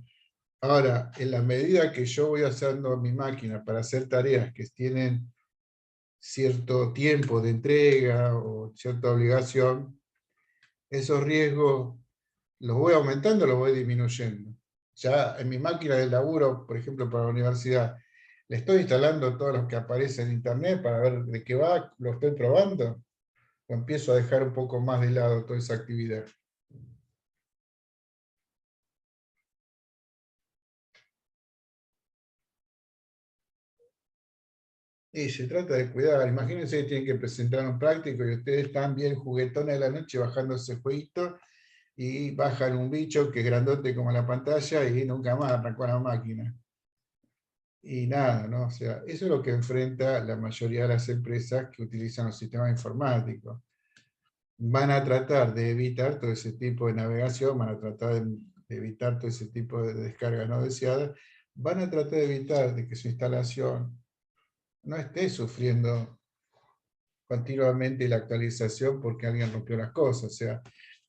ahora, en la medida que yo voy usando mi máquina para hacer tareas que tienen cierto tiempo de entrega o cierta obligación, esos riesgos los voy aumentando o los voy disminuyendo. Ya en mi máquina de laburo, por ejemplo, para la universidad, le estoy instalando todo lo que aparece en internet para ver de qué va, lo estoy probando, o empiezo a dejar un poco más de lado toda esa actividad. Y se trata de cuidar. Imagínense que tienen que presentar un práctico y ustedes están bien juguetones de la noche bajando ese jueguito y bajan un bicho que es grandote como la pantalla y nunca más arrancó la máquina. Y nada, ¿no? O sea, eso es lo que enfrenta la mayoría de las empresas que utilizan los sistemas informáticos. Van a tratar de evitar todo ese tipo de navegación, van a tratar de evitar todo ese tipo de descargas no deseadas, van a tratar de evitar de que su instalación no esté sufriendo continuamente la actualización porque alguien rompió las cosas. O sea,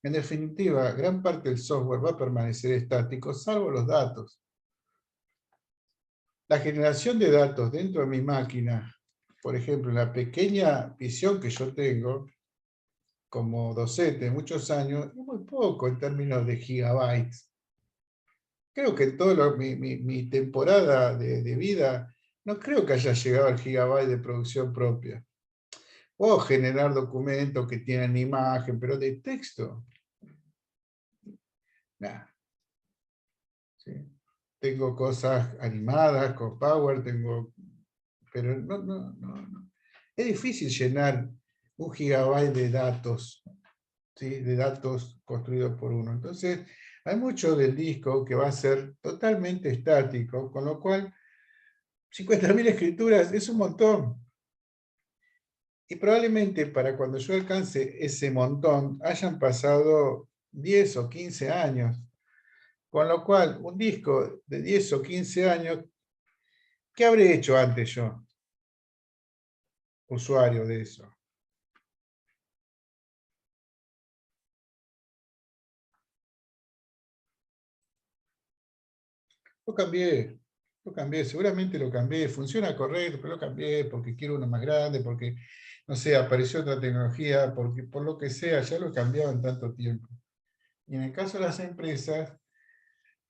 en definitiva, gran parte del software va a permanecer estático, salvo los datos. La generación de datos dentro de mi máquina, por ejemplo, la pequeña visión que yo tengo como docente de muchos años, es muy poco en términos de gigabytes. creo que en toda mi temporada de vida, no creo que haya llegado al gigabyte de producción propia. Puedo generar documentos que tienen imagen, pero de texto, nada. ¿Sí? Tengo cosas animadas con Power, pero no. Es difícil llenar un gigabyte de datos, ¿sí? De datos construidos por uno. Entonces, hay mucho del disco que va a ser totalmente estático, con lo cual 50.000 escrituras es un montón. Y probablemente para cuando yo alcance ese montón hayan pasado 10 o 15 años. Con lo cual, un disco de 10 o 15 años, ¿qué habré hecho antes yo, usuario de eso? Lo cambié, seguramente lo cambié, funciona correcto, pero lo cambié porque quiero uno más grande, porque, no sé, apareció otra tecnología, porque por lo que sea, ya lo he cambiado en tanto tiempo. Y en el caso de las empresas,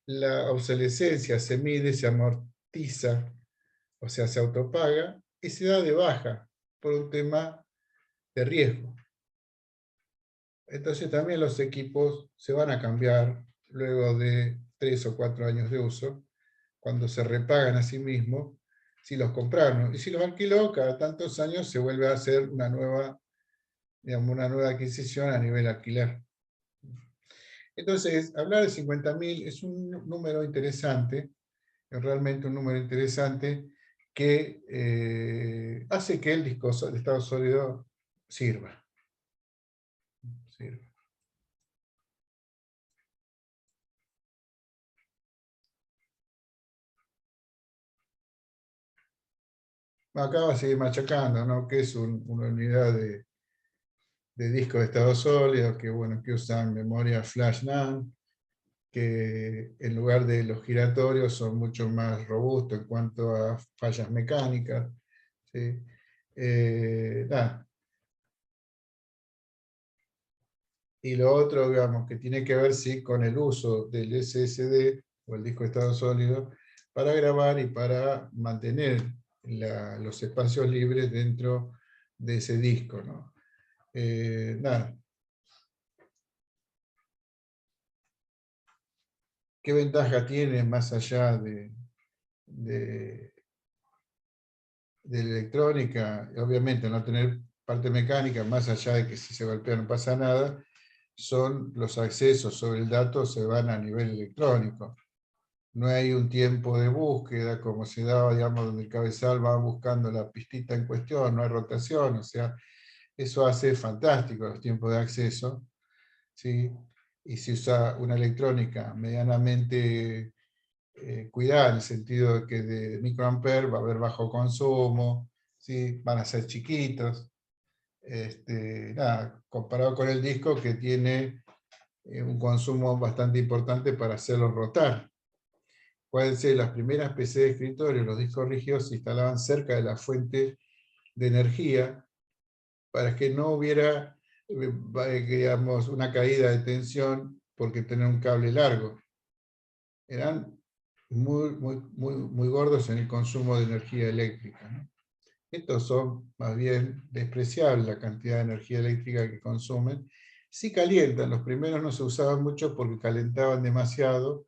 la obsolescencia se mide, se amortiza, o sea, se autopaga, y se da de baja por un tema de riesgo. Entonces también los equipos se van a cambiar luego de 3 o 4 años de uso, cuando se repagan a sí mismos, si los compraron. Y si los alquiló, cada tantos años se vuelve a hacer una nueva, digamos, una nueva adquisición a nivel alquiler. Entonces, hablar de 50.000 es un número interesante, es realmente un número interesante que hace que el disco de estado sólido sirva. Acá va a seguir machacando, ¿no? Que es una unidad de disco de estado sólido, que, bueno, que usan memoria flash NAND, que en lugar de los giratorios son mucho más robustos en cuanto a fallas mecánicas. ¿Sí? Nada. Y lo otro, digamos, que tiene que ver sí, con el uso del SSD o el disco de estado sólido para grabar y para mantener los espacios libres dentro de ese disco, ¿no? Nada. ¿Qué ventaja tiene más allá de la electrónica? Obviamente no tener parte mecánica, más allá de que si se golpea no pasa nada, son los accesos sobre el dato se van a nivel electrónico. No hay un tiempo de búsqueda como se daba, digamos, donde el cabezal va buscando la pistita en cuestión, no hay rotación, o sea, eso hace fantástico los tiempos de acceso, ¿sí? Y si usa una electrónica medianamente cuidada, en el sentido de que de microamper va a haber bajo consumo, ¿sí? Van a ser chiquitos, nada, comparado con el disco que tiene un consumo bastante importante para hacerlo rotar. Pueden ser las primeras PC de escritorio, los discos rígidos se instalaban cerca de la fuente de energía para que no hubiera, digamos, una caída de tensión porque tener un cable largo. Eran muy gordos en el consumo de energía eléctrica, ¿no? Estos son más bien despreciables la cantidad de energía eléctrica que consumen. Sí calientan, los primeros no se usaban mucho porque calentaban demasiado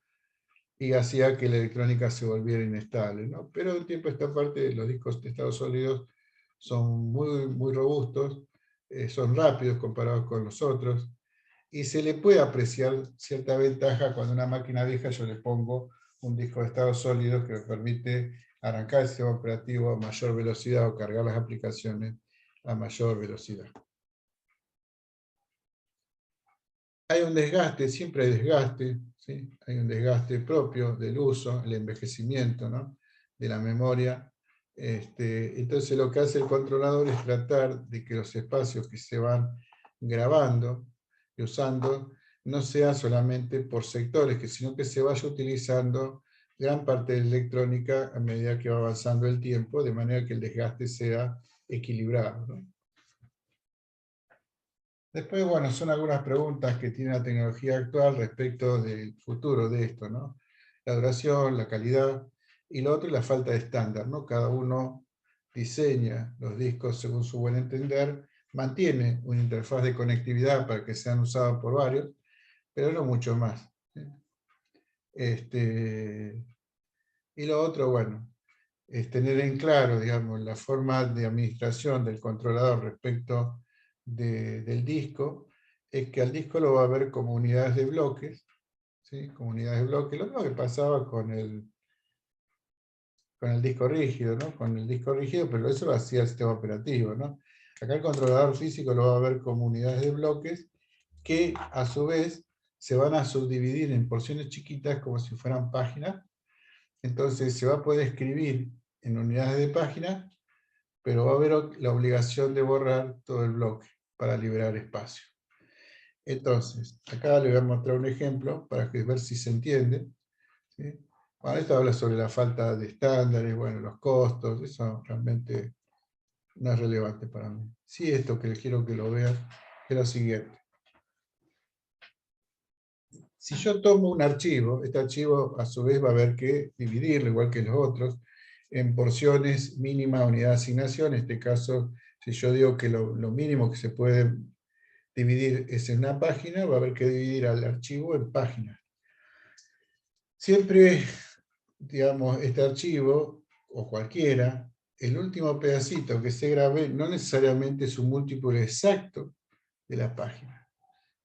y hacía que la electrónica se volviera inestable, ¿no? Pero de un tiempo a esta parte los discos de estado sólidos son muy robustos, son rápidos comparados con los otros, y se le puede apreciar cierta ventaja cuando a una máquina vieja yo le pongo un disco de estado sólido que me permite arrancar el sistema operativo a mayor velocidad o cargar las aplicaciones a mayor velocidad. Hay un desgaste, siempre hay desgaste, ¿sí? Hay un desgaste propio del uso, el envejecimiento, ¿no? De la memoria. Entonces lo que hace el controlador es tratar de que los espacios que se van grabando y usando no sea solamente por sectores, sino que se vaya utilizando gran parte de la electrónica a medida que va avanzando el tiempo, de manera que el desgaste sea equilibrado, ¿no? Después, bueno, son algunas preguntas que tiene la tecnología actual respecto del futuro de esto, ¿no? la duración, la calidad, y lo otro es la falta de estándar, ¿no? Cada uno diseña los discos según su buen entender, mantiene una interfaz de conectividad para que sean usados por varios, pero no mucho más. Y lo otro, bueno, es tener en claro, digamos, la forma de administración del controlador respecto del disco, es que al disco lo va a ver como unidades de bloques, ¿sí? Como unidades de bloques, lo mismo que pasaba con el disco rígido, ¿no? Con el disco rígido, pero eso lo hacía el sistema operativo, ¿no? Acá el controlador físico lo va a ver como unidades de bloques que a su vez se van a subdividir en porciones chiquitas como si fueran páginas. Entonces se va a poder escribir en unidades de página, pero va a haber la obligación de borrar todo el bloque para liberar espacio. Entonces, acá le voy a mostrar un ejemplo para ver si se entiende, ¿sí? Bueno, esto habla sobre la falta de estándares, bueno, los costos, eso realmente no es relevante para mí. Sí, esto que les quiero que lo vean es lo siguiente. Si yo tomo un archivo, este archivo a su vez va a haber que dividirlo, igual que los otros, en porciones mínima unidad de asignación. En este caso, si yo digo que lo mínimo que se puede dividir es en una página, va a haber que dividir al archivo en páginas. Siempre, digamos, este archivo, o cualquiera, el último pedacito que se grabe no necesariamente es un múltiplo exacto de la página.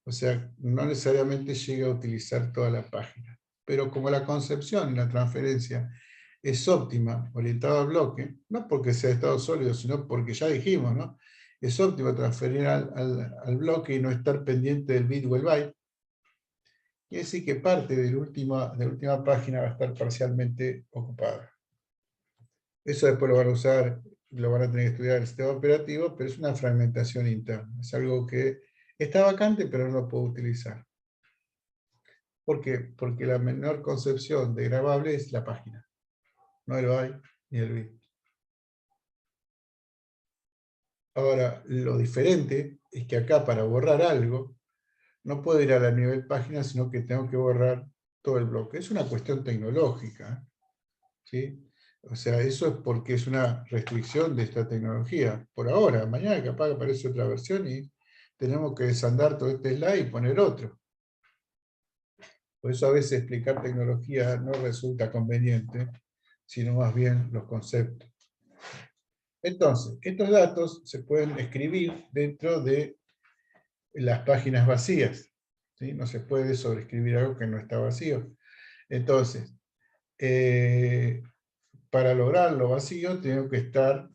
O sea, no necesariamente llega a utilizar toda la página. Pero como la concepción y la transferencia es óptima, orientada al bloque, no porque sea estado sólido, sino porque ya dijimos, ¿no? Es óptimo transferir al bloque y no estar pendiente del bit o el byte. Quiere decir que parte de la última página va a estar parcialmente ocupada. Eso después lo van a usar, lo van a tener que estudiar en el sistema operativo, pero es una fragmentación interna. Es algo que está vacante, pero no lo puedo utilizar. ¿Por qué? Porque la menor concepción de grabable es la página, no el byte ni el bit. Ahora, lo diferente es que acá para borrar algo, no puedo ir a la nivel página, sino que tengo que borrar todo el bloque. Es una cuestión tecnológica, ¿sí? O sea, eso es porque es una restricción de esta tecnología. Por ahora, mañana capaz aparece otra versión y tenemos que desandar todo este slide y poner otro. Por eso a veces explicar tecnología no resulta conveniente, sino más bien los conceptos. Entonces, estos datos se pueden escribir dentro de las páginas vacías, ¿sí? No se puede sobreescribir algo que no está vacío. Entonces, para lograr lo vacío, tengo que estar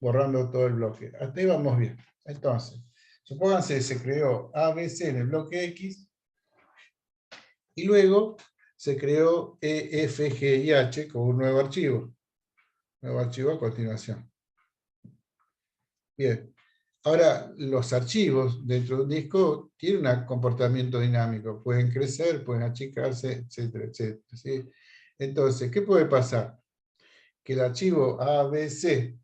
borrando todo el bloque. Hasta ahí vamos bien. Entonces, supónganse que se creó ABC en el bloque X, y luego se creó E, F, G y H como un nuevo archivo. Nuevo archivo a continuación. Bien. Ahora, los archivos dentro de un disco tienen un comportamiento dinámico. Pueden crecer, pueden achicarse, etcétera, etcétera, ¿sí? Entonces, ¿qué puede pasar? Que el archivo ABC,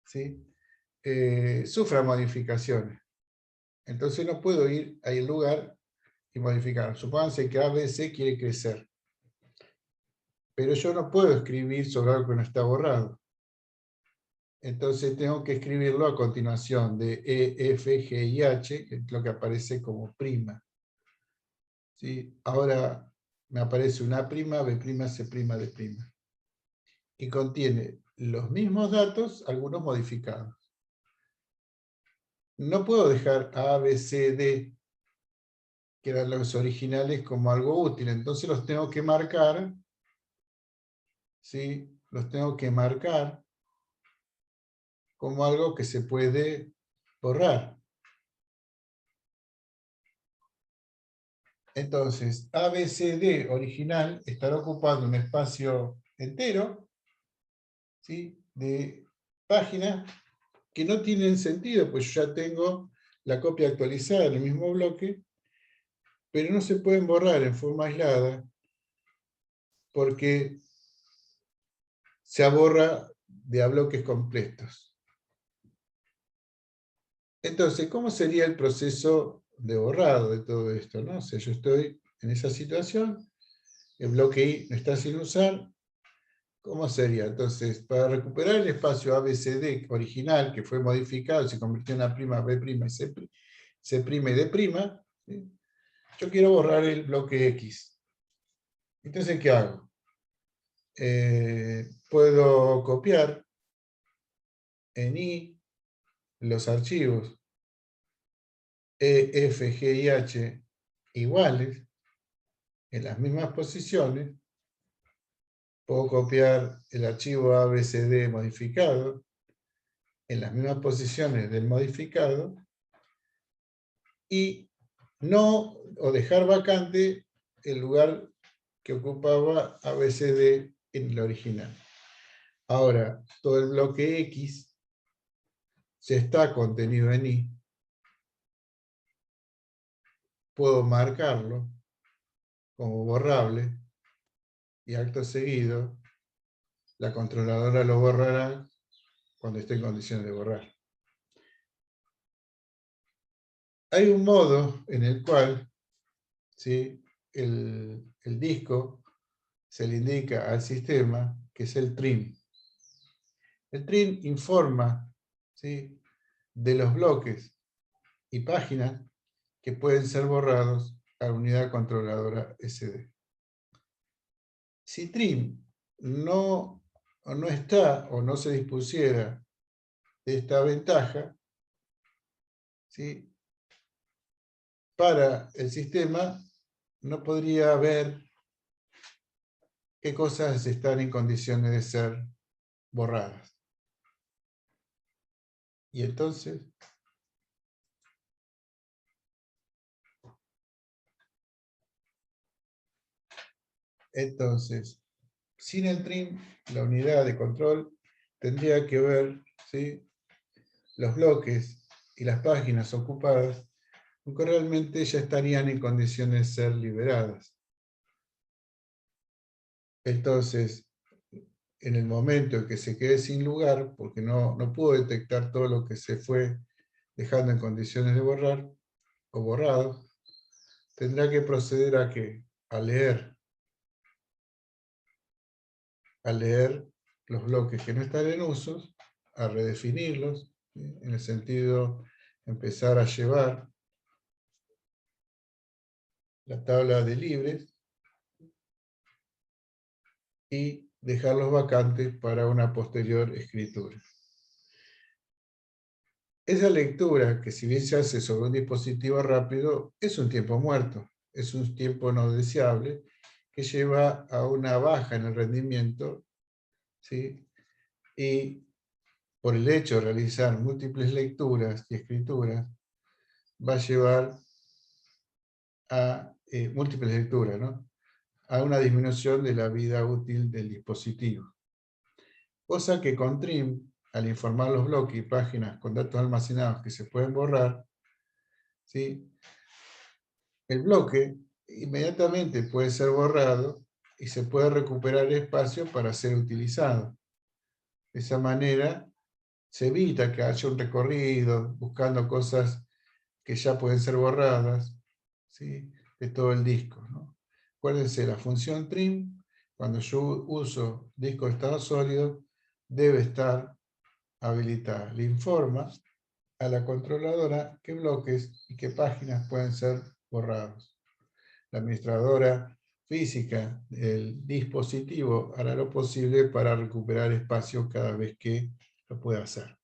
¿sí? Sufra modificaciones. Entonces no puedo ir al lugar y modificar. Supónganse que ABC quiere crecer. Pero yo no puedo escribir sobre algo que no está borrado. Entonces tengo que escribirlo a continuación de E, F, G y H, que es lo que aparece como prima. ¿Sí? Ahora me aparece una prima, B prima, C prima, D prima. Y contiene los mismos datos, algunos modificados. No puedo dejar A, B, C, D, que eran los originales, como algo útil. Entonces los tengo que marcar, ¿sí? Los tengo que marcar como algo que se puede borrar. Entonces, ABCD original estará ocupando un espacio entero, ¿sí? De páginas que no tienen sentido, pues yo ya tengo la copia actualizada en el mismo bloque, pero no se pueden borrar en forma aislada porque se borra de a bloques completos. Entonces, ¿cómo sería el proceso de borrado de todo esto, ¿no? O sea, yo estoy en esa situación, el bloque I no está sin usar. ¿Cómo sería? Entonces, para recuperar el espacio ABCD original, que fue modificado, se convirtió en A', B', C' y D', ¿sí? Yo quiero borrar el bloque X. Entonces, ¿qué hago? Puedo copiar en I los archivos E, F, G y H iguales, en las mismas posiciones. Puedo copiar el archivo ABCD modificado en las mismas posiciones del modificado y no, o dejar vacante el lugar que ocupaba ABCD en el original. Ahora, todo el bloque X ya está contenido en I. Puedo marcarlo como borrable y acto seguido la controladora lo borrará cuando esté en condiciones de borrar. Hay un modo en el cual, ¿sí?, el disco se le indica al sistema, que es el trim. El trim informa, ¿sí?, de los bloques y páginas que pueden ser borrados a la unidad controladora SD. Si trim no está o no se dispusiera de esta ventaja, ¿sí?, para el sistema no podría ver qué cosas están en condiciones de ser borradas. Y entonces, sin el trim, la unidad de control tendría que ver, ¿sí?, los bloques y las páginas ocupadas, porque realmente ya estarían en condiciones de ser liberadas. Entonces, en el momento en que se quede sin lugar, porque no pudo detectar todo lo que se fue dejando en condiciones de borrar o borrado, tendrá que proceder a ¿qué? A leer los bloques que no están en uso, a redefinirlos, ¿sí?, en el sentido de empezar a llevar la tabla de libres y dejarlos vacantes para una posterior escritura. Esa lectura, que si bien se hace sobre un dispositivo rápido, es un tiempo muerto, es un tiempo no deseable, que lleva a una baja en el rendimiento, ¿sí?, y por el hecho de realizar múltiples lecturas y escrituras, va a llevar a múltiples lecturas, ¿no?, a una disminución de la vida útil del dispositivo. Cosa que con trim, al informar los bloques y páginas con datos almacenados que se pueden borrar, ¿sí?, el bloque inmediatamente puede ser borrado y se puede recuperar espacio para ser utilizado. De esa manera se evita que haya un recorrido buscando cosas que ya pueden ser borradas, ¿sí?, de todo el disco, ¿no? Acuérdense, la función trim, cuando yo uso disco de estado sólido, debe estar habilitada. Le informa a la controladora qué bloques y qué páginas pueden ser borrados. La administradora física del dispositivo hará lo posible para recuperar espacio cada vez que lo pueda hacer.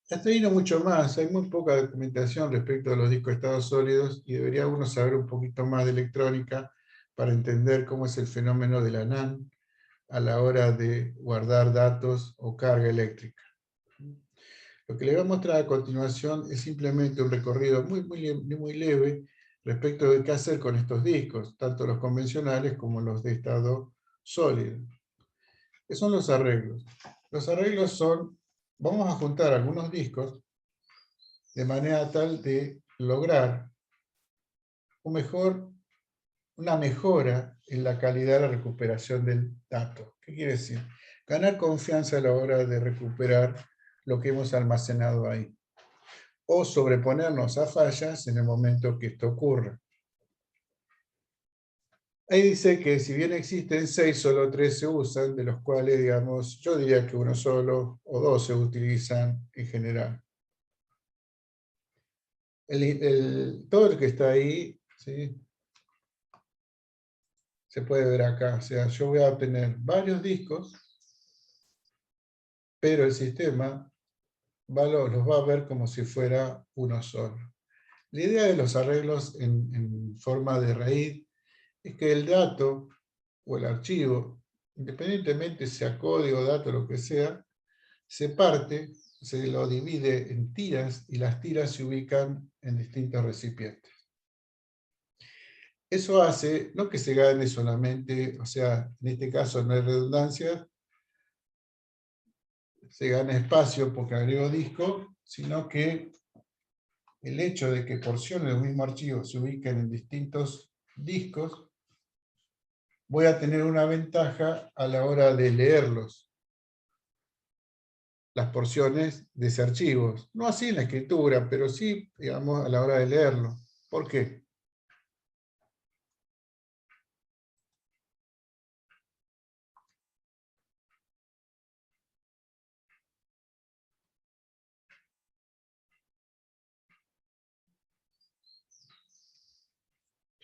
Hasta ahí no mucho más, hay muy poca documentación respecto a los discos de estado sólidos y debería uno saber un poquito más de electrónica para entender cómo es el fenómeno de la NAND a la hora de guardar datos o carga eléctrica. Lo que le voy a mostrar a continuación es simplemente un recorrido muy leve respecto de qué hacer con estos discos, tanto los convencionales como los de estado sólido. ¿Qué son los arreglos? Los arreglos son, vamos a juntar algunos discos de manera tal de lograr una mejora en la calidad de la recuperación del dato. ¿Qué quiere decir? Ganar confianza a la hora de recuperar lo que hemos almacenado ahí, o sobreponernos a fallas en el momento que esto ocurra. Ahí dice que si bien existen 6, solo 3 se usan, de los cuales, digamos, yo diría que uno solo o 2 se utilizan en general. Todo lo que está ahí, ¿sí? Se puede ver acá. O sea, yo voy a tener varios discos, pero el sistema los va a ver como si fuera uno solo. La idea de los arreglos en forma de raíz es que el dato o el archivo, independientemente sea código, dato, lo que sea, se parte, se lo divide en tiras y las tiras se ubican en distintos recipientes. Eso hace, no que se gane solamente, o sea, en este caso no hay redundancia, se gana espacio porque agrego disco, sino que el hecho de que porciones del mismo archivo se ubiquen en distintos discos, voy a tener una ventaja a la hora de leerlos, las porciones de ese archivo. No así en la escritura, pero sí, digamos, a la hora de leerlo. ¿Por qué?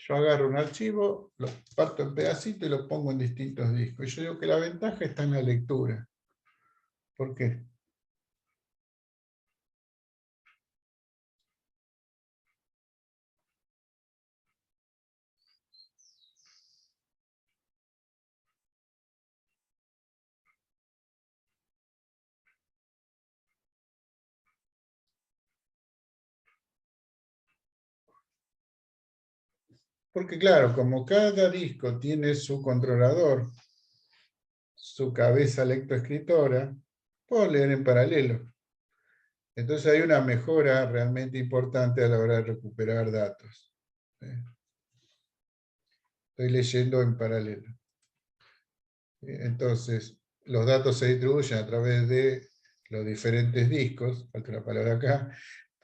Yo agarro un archivo, lo parto en pedacitos y lo pongo en distintos discos. Y yo digo que la ventaja está en la lectura. ¿Por qué? Porque claro, como cada disco tiene su controlador, su cabeza lectoescritora, puedo leer en paralelo. Entonces hay una mejora realmente importante a la hora de recuperar datos. Estoy leyendo en paralelo. Entonces, los datos se distribuyen a través de los diferentes discos, falta la palabra acá,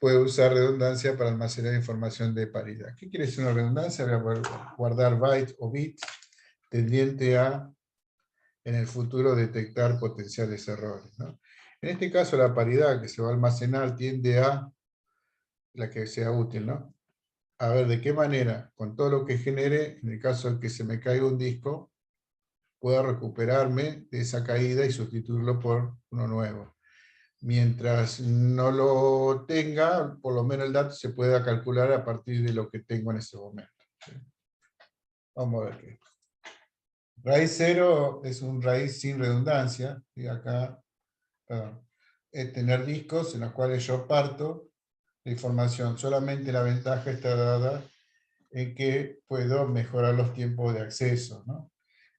puedo usar redundancia para almacenar información de paridad. ¿Qué quiere decir una redundancia? Voy a poder guardar bytes o bits tendiente a, en el futuro, detectar potenciales errores, ¿no? En este caso, la paridad que se va a almacenar tiende a la que sea útil, ¿no? A ver de qué manera, con todo lo que genere, en el caso de que se me caiga un disco, pueda recuperarme de esa caída y sustituirlo por uno nuevo. Mientras no lo tenga, por lo menos el dato se pueda calcular a partir de lo que tengo en ese momento. Vamos a ver qué. Raíz cero es un raíz sin redundancia. Y acá, perdón, es tener discos en los cuales yo parto la información. Solamente la ventaja está dada en que puedo mejorar los tiempos de acceso, ¿no?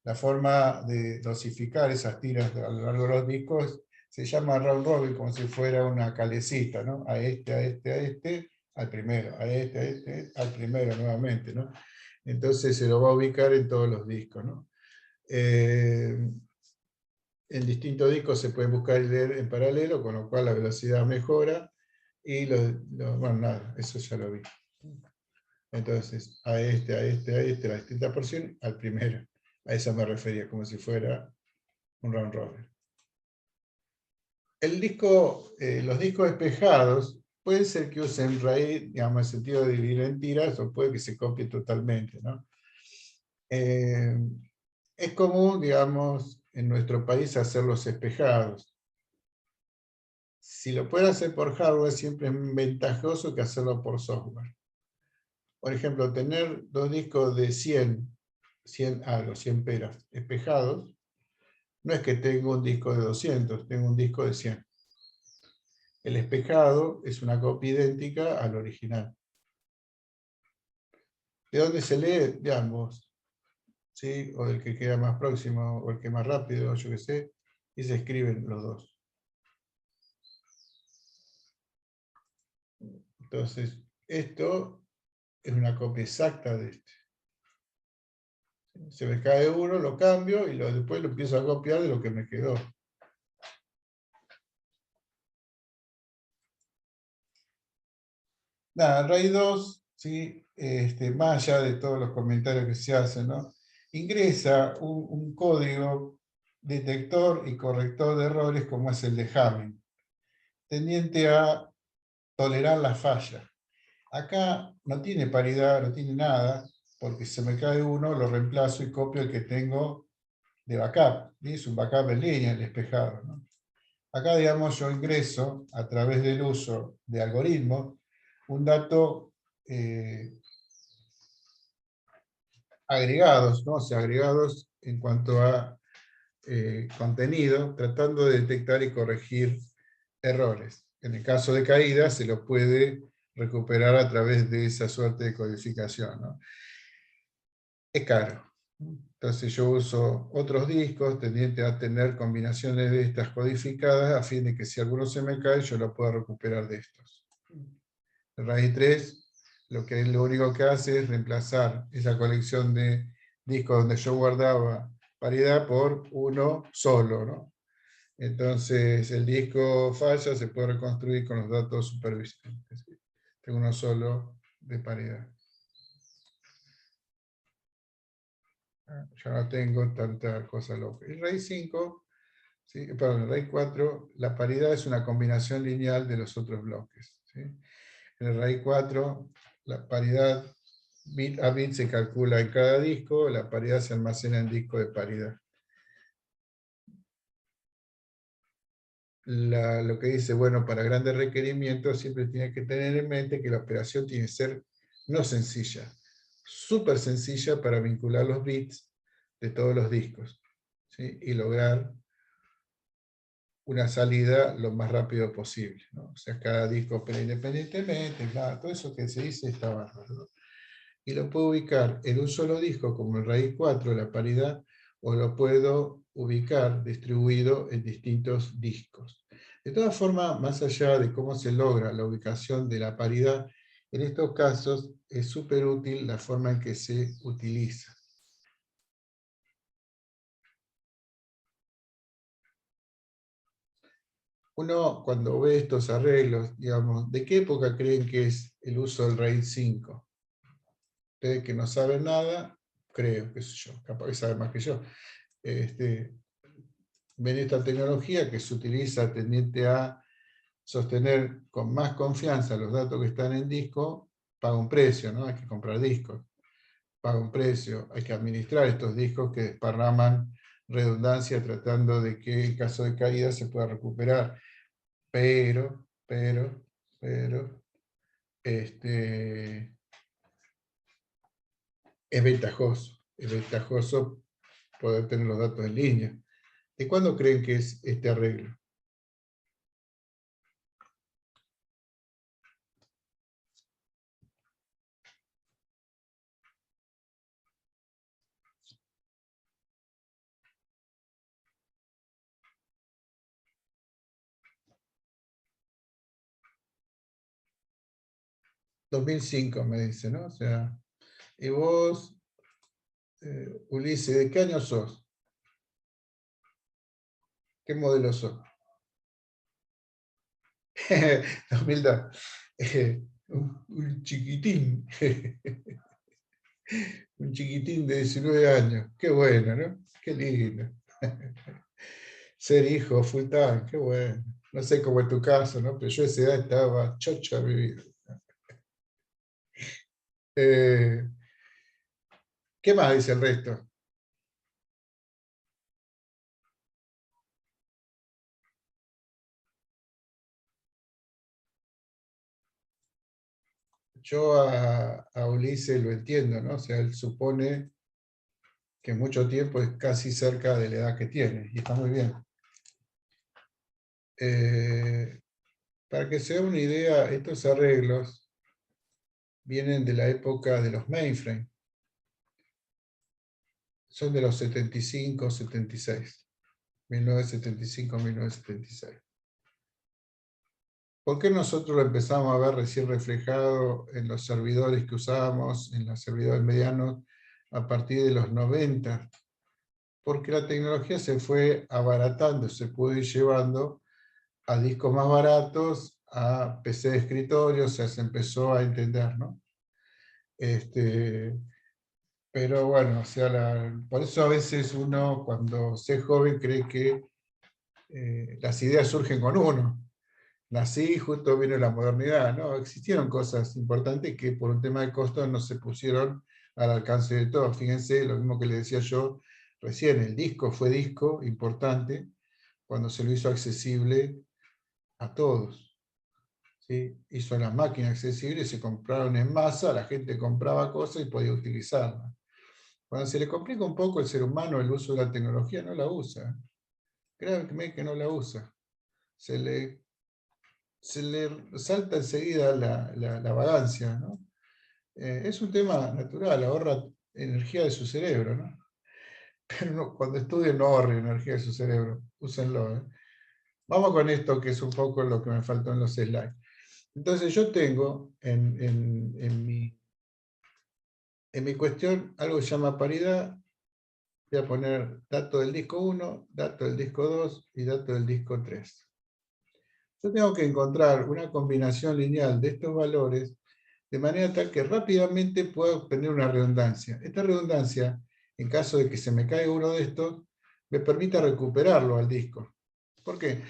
La forma de dosificar esas tiras a lo largo de los discos se llama round robin, como si fuera una calecita, ¿no? A este, al primero, a este, al primero nuevamente, ¿no? Entonces se lo va a ubicar en todos los discos, ¿no? En distintos discos se puede buscar y leer en paralelo, con lo cual la velocidad mejora, y bueno, nada, eso ya lo vi. Entonces, a la distinta porción, al primero. A eso me refería, como si fuera un round robin. Los discos espejados pueden ser que usen raíz, digamos, en el sentido de dividir en tiras, o puede que se copie totalmente, ¿no? Es común, digamos, en nuestro país hacerlos espejados. Si lo puede hacer por hardware, siempre es ventajoso que hacerlo por software. Por ejemplo, tener dos discos de 100 peras espejados, no es que tengo un disco de 200, tengo un disco de 100. El espejado es una copia idéntica al original. ¿De dónde se lee? De ambos, ¿sí? O del que queda más próximo, o el que más rápido, yo qué sé, y se escriben los dos. Entonces, esto es una copia exacta de este. Se me cae uno, lo cambio, y después lo empiezo a copiar de lo que me quedó. Nada, RAID 2, ¿sí? Más allá de todos los comentarios que se hacen, ¿no? ingresa un código detector y corrector de errores como es el de Hamming, tendiente a tolerar las fallas. Acá no tiene paridad, no tiene nada, porque si se me cae uno, lo reemplazo y copio el que tengo de backup. Y es un backup en línea, el despejado, ¿no? Acá, digamos, yo ingreso a través del uso de algoritmos un dato agregados, ¿no? O sea, agregados en cuanto a contenido, tratando de detectar y corregir errores. En el caso de caída, se los puede recuperar a través de esa suerte de codificación, ¿no? Es caro. Entonces yo uso otros discos tendientes a tener combinaciones de estas codificadas a fin de que si alguno se me cae, yo lo pueda recuperar de estos. El RAID 3 lo único que hace es reemplazar esa colección de discos donde yo guardaba paridad por uno solo, ¿no? Entonces el disco falla, se puede reconstruir con los datos supervisados. Tengo uno solo de paridad. Ya no tengo tanta cosa loca. El RAID 5, ¿sí? Perdón, el RAID 4, la paridad es una combinación lineal de los otros bloques, ¿sí? En el RAID 4, la paridad bit a bit se calcula en cada disco, la paridad se almacena en disco de paridad. Lo que dice, bueno, para grandes requerimientos siempre tiene que tener en mente que la operación tiene que ser no sencilla, súper sencilla para vincular los bits de todos los discos, ¿sí? Y lograr una salida lo más rápido posible, ¿no? O sea, cada disco opera independientemente, todo eso que se dice está bárbaro, ¿no? Y lo puedo ubicar en un solo disco como el RAID 4, la paridad, o lo puedo ubicar distribuido en distintos discos. De todas formas, más allá de cómo se logra la ubicación de la paridad, en estos casos es súper útil la forma en que se utiliza. Uno, cuando ve estos arreglos, digamos, ¿de qué época creen que es el uso del RAID 5? Ustedes que no saben nada, creo, qué sé yo, capaz que saben más que yo. Ven esta tecnología que se utiliza tendiente a sostener con más confianza los datos que están en disco, paga un precio, ¿no? Hay que comprar discos, paga un precio, hay que administrar estos discos que desparraman redundancia tratando de que en caso de caída se pueda recuperar. Pero, es ventajoso poder tener los datos en línea. ¿De cuándo creen que es este arreglo? ...2005 me dice, ¿no? O sea, y vos, Ulises, ¿de qué año sos? ¿Qué modelo sos? 2002. Un chiquitín. Un chiquitín de 19 años. Qué bueno, ¿no? Qué lindo. Ser hijo full time, qué bueno. No sé cómo es tu caso, ¿no? Pero yo a esa edad estaba chocho a mi vida. ¿Qué más dice el resto? Yo a Ulises lo entiendo, ¿no? O sea, él supone que mucho tiempo es casi cerca de la edad que tiene, y está muy bien. Para que se dé una idea, estos arreglos vienen de la época de los mainframe. Son de los 75, 76. 1975, 1976. ¿Por qué nosotros lo empezamos a ver recién reflejado en los servidores que usábamos, en los servidores medianos, a partir de los 90? Porque la tecnología se fue abaratando, se pudo ir llevando a discos más baratos, a PC de escritorio, o sea, se empezó a entender, ¿no? Pero bueno, o sea, por eso a veces uno cuando se es joven cree que las ideas surgen con uno. Nací, justo vino la modernidad, ¿no? Existieron cosas importantes que por un tema de costo no se pusieron al alcance de todos. Fíjense, lo mismo que le decía yo recién, el disco fue disco importante cuando se lo hizo accesible a todos. ¿Sí? Hizo la máquina accesible, se compraron en masa, la gente compraba cosas y podía utilizarlas. Cuando se le complica un poco al ser humano el uso de la tecnología, no la usa. Créanme que no la usa. Se le salta enseguida la vagancia, ¿no? Es un tema natural, ahorra energía de su cerebro, ¿no? Pero cuando estudien no ahorren energía de su cerebro, úsenlo. ¿Eh? Vamos con esto que es un poco lo que me faltó en los slides. Entonces yo tengo en mi cuestión algo que se llama paridad. Voy a poner dato del disco 1, dato del disco 2 y dato del disco 3. Yo tengo que encontrar una combinación lineal de estos valores de manera tal que rápidamente pueda obtener una redundancia. Esta redundancia, en caso de que se me caiga uno de estos, me permita recuperarlo al disco. ¿Por qué?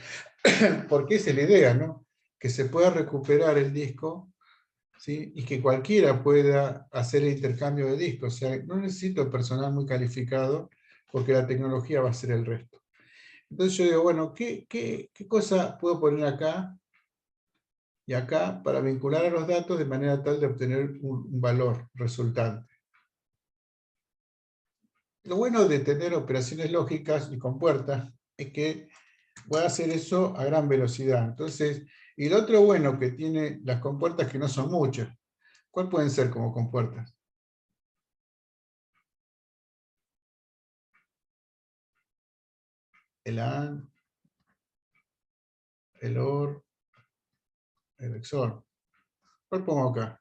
Porque esa es la idea, ¿no? Que se pueda recuperar el disco, ¿sí? Y que cualquiera pueda hacer el intercambio de discos. O sea, no necesito personal muy calificado porque la tecnología va a hacer el resto. Entonces yo digo, bueno, ¿qué cosa puedo poner acá y acá para vincular a los datos de manera tal de obtener un valor resultante? Lo bueno de tener operaciones lógicas y compuertas es que puede hacer eso a gran velocidad. Entonces, y lo otro bueno que tiene las compuertas que no son muchas. ¿Cuál pueden ser como compuertas? El AND, el OR, el XOR. ¿Cuál pongo acá?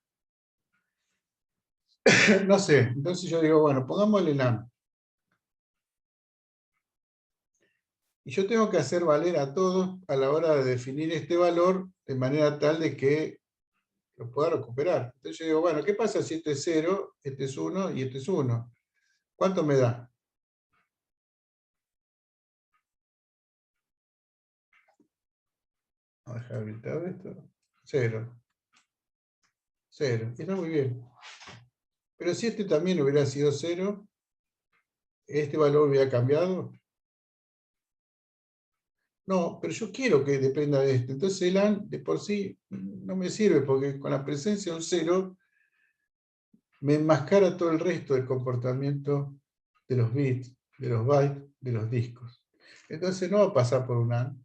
No sé. Entonces yo digo, bueno, pongámosle el AND. Y yo tengo que hacer valer a todos a la hora de definir este valor de manera tal de que lo pueda recuperar. Entonces yo digo, bueno, ¿qué pasa si este es 0, este es 1 y este es 1? ¿Cuánto me da? Vamos a dejar habilitado esto. 0. 0. Y está muy bien. Pero si este también hubiera sido 0, ¿este valor hubiera cambiado? No, pero yo quiero que dependa de este. Entonces el AND de por sí no me sirve porque con la presencia de un 0 me enmascara todo el resto del comportamiento de los bits, de los bytes, de los discos. Entonces no va a pasar por un AND.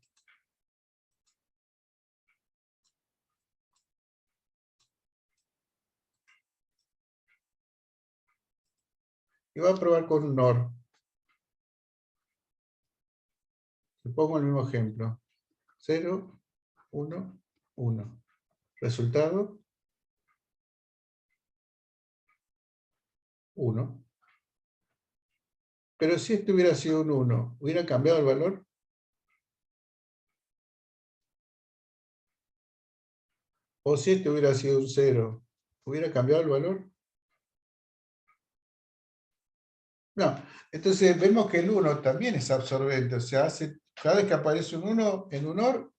Y va a probar con un OR. Le pongo el mismo ejemplo. 0, 1, 1. Resultado, 1. Pero si este hubiera sido un 1, ¿hubiera cambiado el valor? O si este hubiera sido un 0, ¿hubiera cambiado el valor? No. Entonces vemos que el 1 también es absorbente. O sea, cada vez que aparece un 1 en un OR,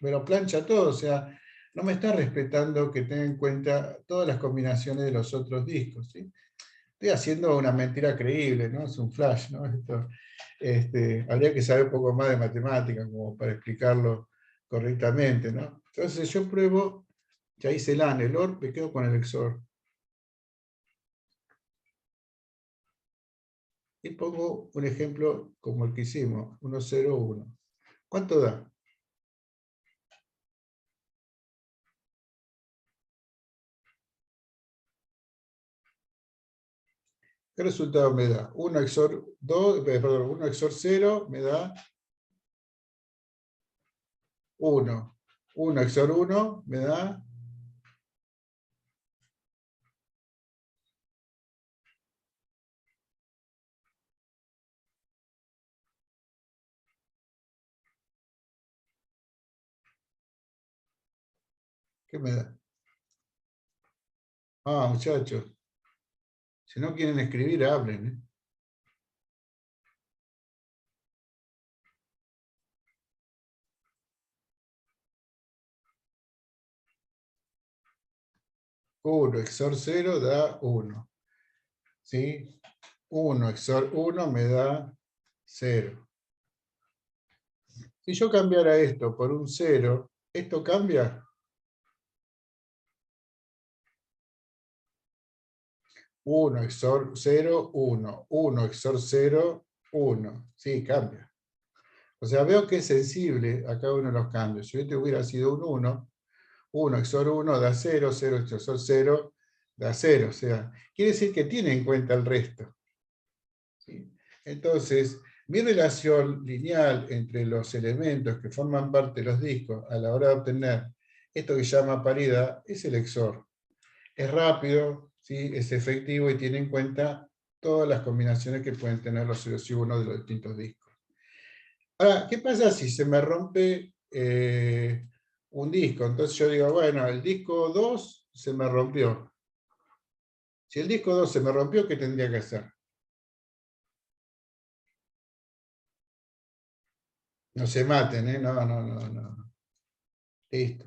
me lo plancha todo. O sea, no me está respetando que tenga en cuenta todas las combinaciones de los otros discos. ¿Sí? Estoy haciendo una mentira creíble, ¿no? Es un flash, ¿no? Habría que saber un poco más de matemática como para explicarlo correctamente, ¿no? Entonces yo pruebo, ya hice el AND, el OR, me quedo con el XOR. Y pongo un ejemplo como el que hicimos, 1, 0, 1. ¿Cuánto da? ¿Qué resultado me da? 1 XOR 2, perdón, 1 XOR 0 me da 1. 1 XOR 1 me da... ¿Qué me da? Ah, muchachos. Si no quieren escribir, hablen, ¿eh? Uno XOR 0 da 1. ¿Sí? 1 XOR 1 me da 0. Si yo cambiara esto por un 0, ¿esto cambia? 1 XOR 0, 1. 1 XOR 0, 1. Sí, cambia. O sea, veo que es sensible a cada uno de los cambios. Si este hubiera sido un 1, 1 XOR 1 da 0, 0 XOR 0 da 0. O sea, quiere decir que tiene en cuenta el resto. ¿Sí? Entonces, mi relación lineal entre los elementos que forman parte de los discos a la hora de obtener esto que se llama paridad es el XOR. Es rápido, ¿sí? Es efectivo y tiene en cuenta todas las combinaciones que pueden tener los ceros y unos de los distintos discos. Ahora, ¿qué pasa si se me rompe un disco? Entonces yo digo, bueno, el disco 2 se me rompió. Si el disco 2 se me rompió, ¿qué tendría que hacer? No se maten, ¿eh? No, no, no, no. Listo.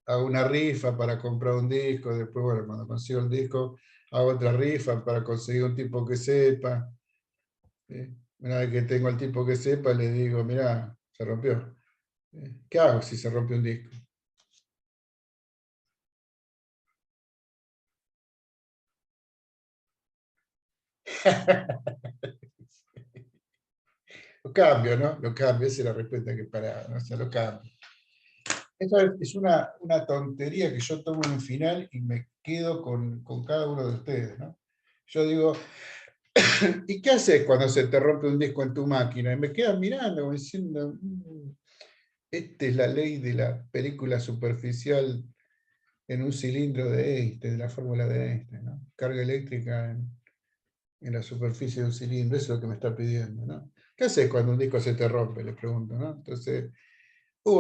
Hago una rifa para comprar un disco, después, bueno, cuando consigo el disco, hago otra rifa para conseguir un tipo que sepa. ¿Sí? Una vez que tengo al tipo que sepa, le digo, mirá, se rompió. ¿Qué hago si se rompe un disco? Lo cambio, ¿no? Lo cambio, esa es la respuesta que paraba, ¿no? O sea, lo cambio. Esa es una tontería que yo tomo en un final y me quedo con cada uno de ustedes, ¿no? Yo digo, ¿y qué haces cuando se te rompe un disco en tu máquina? Y me quedan mirando, como diciendo, esta es la ley de la película superficial en un cilindro de Einstein, de la fórmula de Einstein, ¿no? Carga eléctrica en la superficie de un cilindro, eso es lo que me está pidiendo, ¿no? ¿Qué haces cuando un disco se te rompe? Le pregunto, ¿no? Entonces,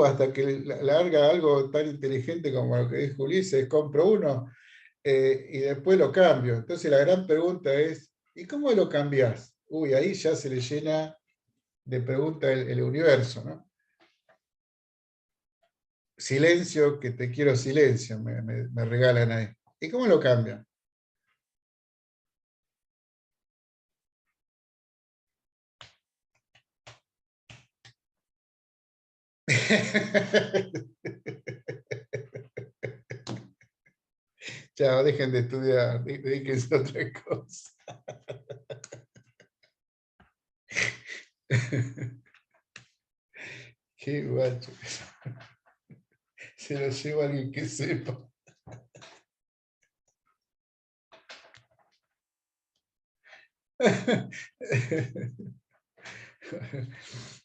hasta que larga algo tan inteligente como lo que dijo Ulises, compro uno y después lo cambio. Entonces la gran pregunta es, ¿y cómo lo cambiás? Uy, ahí ya se le llena de preguntas el universo, ¿no? Silencio, que te quiero silencio, me regalan ahí. ¿Y cómo lo cambian? Chao, dejen de estudiar, dedíquense a otra cosa. Qué guacho. Se lo lleva alguien que sepa.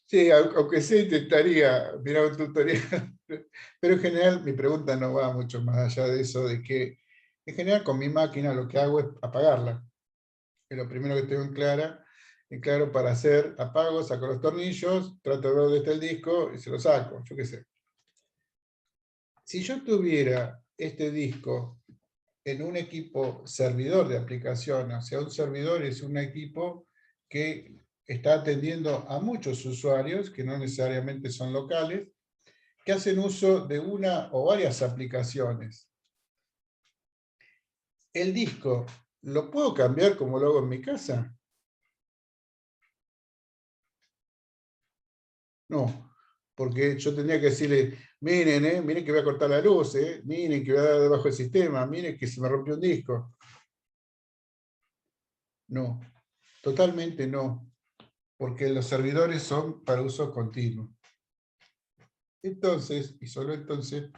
Sí, aunque sea intentaría mirar un tutorial, pero en general mi pregunta no va mucho más allá de eso, de que en general con mi máquina lo que hago es apagarla. Es lo primero que tengo en claro para hacer apago, saco los tornillos, trato de ver dónde está el disco y se lo saco, yo qué sé. Si yo tuviera este disco en un equipo servidor de aplicación, o sea, un servidor es un equipo que está atendiendo a muchos usuarios, que no necesariamente son locales, que hacen uso de una o varias aplicaciones. El disco, ¿lo puedo cambiar como lo hago en mi casa? No, porque yo tendría que decirle, miren, miren que voy a cortar la luz, miren que voy a dar debajo del sistema, miren que se me rompió un disco. No, totalmente no, porque los servidores son para uso continuo. Entonces, y solo entonces,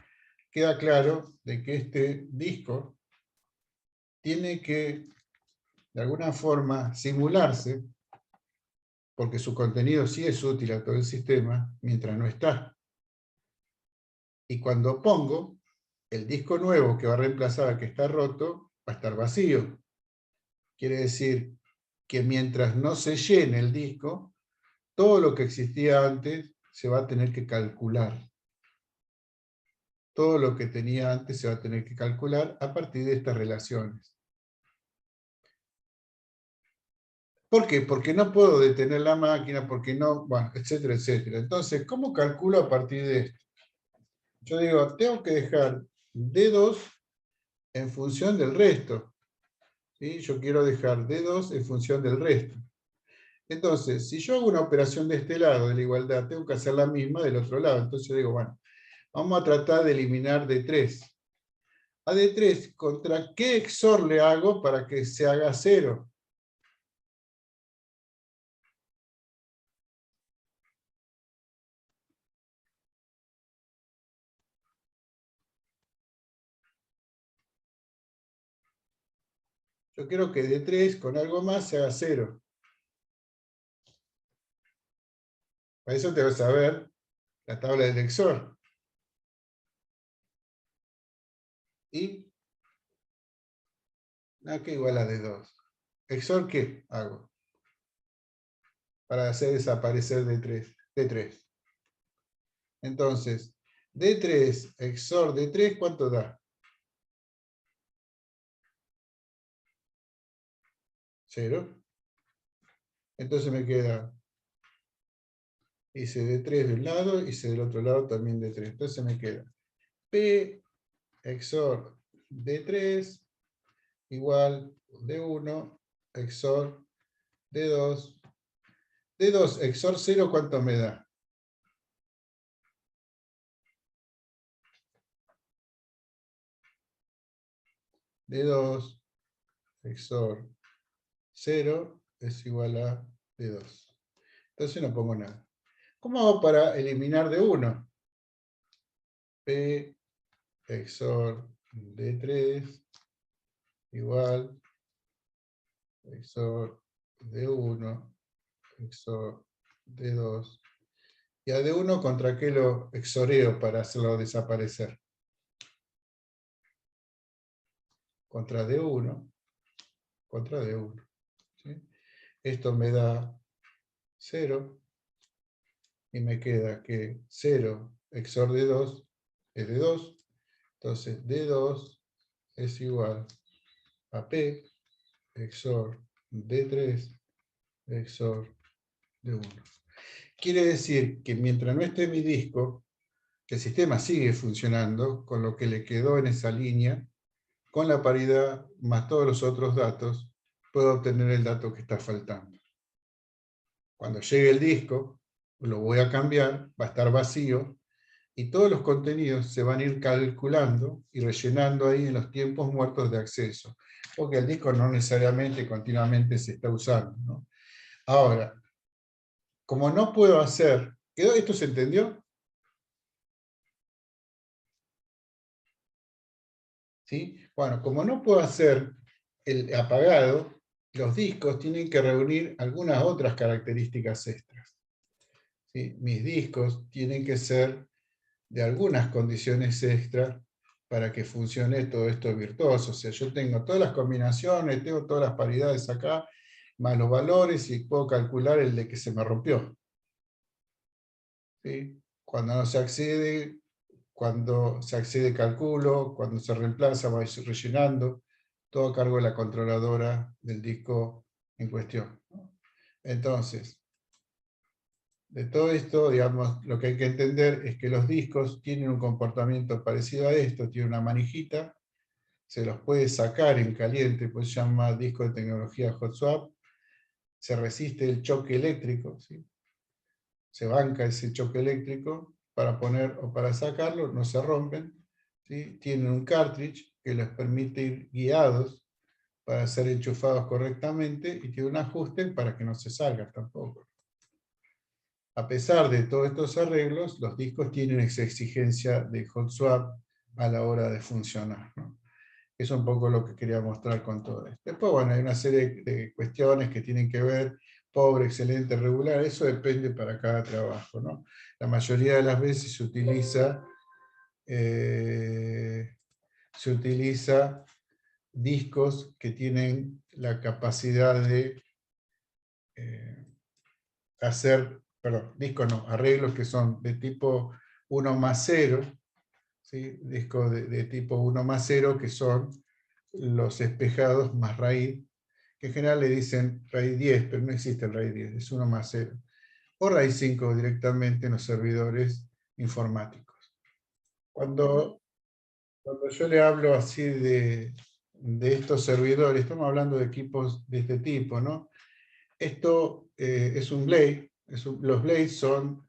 queda claro de que este disco tiene que, de alguna forma, simularse, porque su contenido sí es útil a todo el sistema, mientras no está. Y cuando pongo, el disco nuevo que va a reemplazar al que está roto, va a estar vacío. Quiere decir que mientras no se llene el disco, todo lo que existía antes se va a tener que calcular. Todo lo que tenía antes se va a tener que calcular a partir de estas relaciones. ¿Por qué? Porque no puedo detener la máquina, porque no, bueno, etcétera, etcétera. Entonces, ¿cómo calculo a partir de esto? Yo digo, tengo que dejar D2 en función del resto. ¿Sí? Yo quiero dejar D2 en función del resto. Entonces, si yo hago una operación de este lado, de la igualdad, tengo que hacer la misma del otro lado. Entonces digo, bueno, vamos a tratar de eliminar D3. A D3, ¿contra qué XOR le hago para que se haga 0? Yo quiero que D3 con algo más se haga 0. Para eso te vas a ver la tabla del XOR. Y nada que igual a D2. ¿XOR qué hago? Para hacer desaparecer D3. D3. Entonces, D3 XOR D3, ¿cuánto da? 0. Entonces me queda, hice D3 de un lado, hice del otro lado también D3. Entonces me queda P XOR D3 igual D1 XOR D2. D2 XOR 0, ¿cuánto me da? D2 XOR 0 es igual a D2. Entonces no pongo nada. ¿Cómo hago para eliminar D1? P XOR D3 igual XOR D1 XOR D2. ¿Y a D1 contra qué lo exoreo para hacerlo desaparecer? Contra D1, contra D1. ¿Sí? Esto me da 0, y me queda que 0 XOR D2 es D2. Entonces D2 es igual a P XOR D3 XOR D1. Quiere decir que mientras no esté mi disco, el sistema sigue funcionando con lo que le quedó en esa línea, con la paridad más todos los otros datos, puedo obtener el dato que está faltando. Cuando llegue el disco, lo voy a cambiar, va a estar vacío, y todos los contenidos se van a ir calculando y rellenando ahí en los tiempos muertos de acceso, porque el disco no necesariamente continuamente se está usando, ¿no? Ahora, como no puedo hacer... ¿Esto se entendió? ¿Sí? Bueno, como no puedo hacer el apagado, los discos tienen que reunir algunas otras características extras. ¿Sí? Mis discos tienen que ser de algunas condiciones extras para que funcione todo esto virtuoso. O sea, yo tengo todas las combinaciones, tengo todas las paridades acá, más los valores, y puedo calcular el de que se me rompió. ¿Sí? Cuando se accede calculo, cuando se reemplaza va rellenando, todo a cargo de la controladora del disco en cuestión. Entonces, de todo esto, digamos, lo que hay que entender es que los discos tienen un comportamiento parecido a esto, tiene una manijita, se los puede sacar en caliente, pues se llama disco de tecnología hot swap, se resiste el choque eléctrico, ¿sí? Se banca ese choque eléctrico para poner o para sacarlo, no se rompen, ¿sí? Tienen un cartridge que les permite ir guiados para ser enchufados correctamente, y tiene un ajuste para que no se salgan tampoco. A pesar de todos estos arreglos, los discos tienen esa exigencia de hot swap a la hora de funcionar, ¿no? Es un poco lo que quería mostrar con todo esto. Después, bueno, hay una serie de cuestiones que tienen que ver, pobre, excelente, regular, eso depende para cada trabajo, ¿no? La mayoría de las veces se utiliza discos que tienen la capacidad de hacer, perdón, discos no, arreglos que son de tipo 1 más 0, ¿sí? Discos de tipo 1 más 0, que son los espejados más raíz, que en general le dicen RAID 10, pero no existe el RAID 10, es 1 más 0. O RAID 5 directamente en los servidores informáticos. Cuando yo le hablo así de estos servidores, estamos hablando de equipos de este tipo, ¿no? Esto es un blade, los blades son,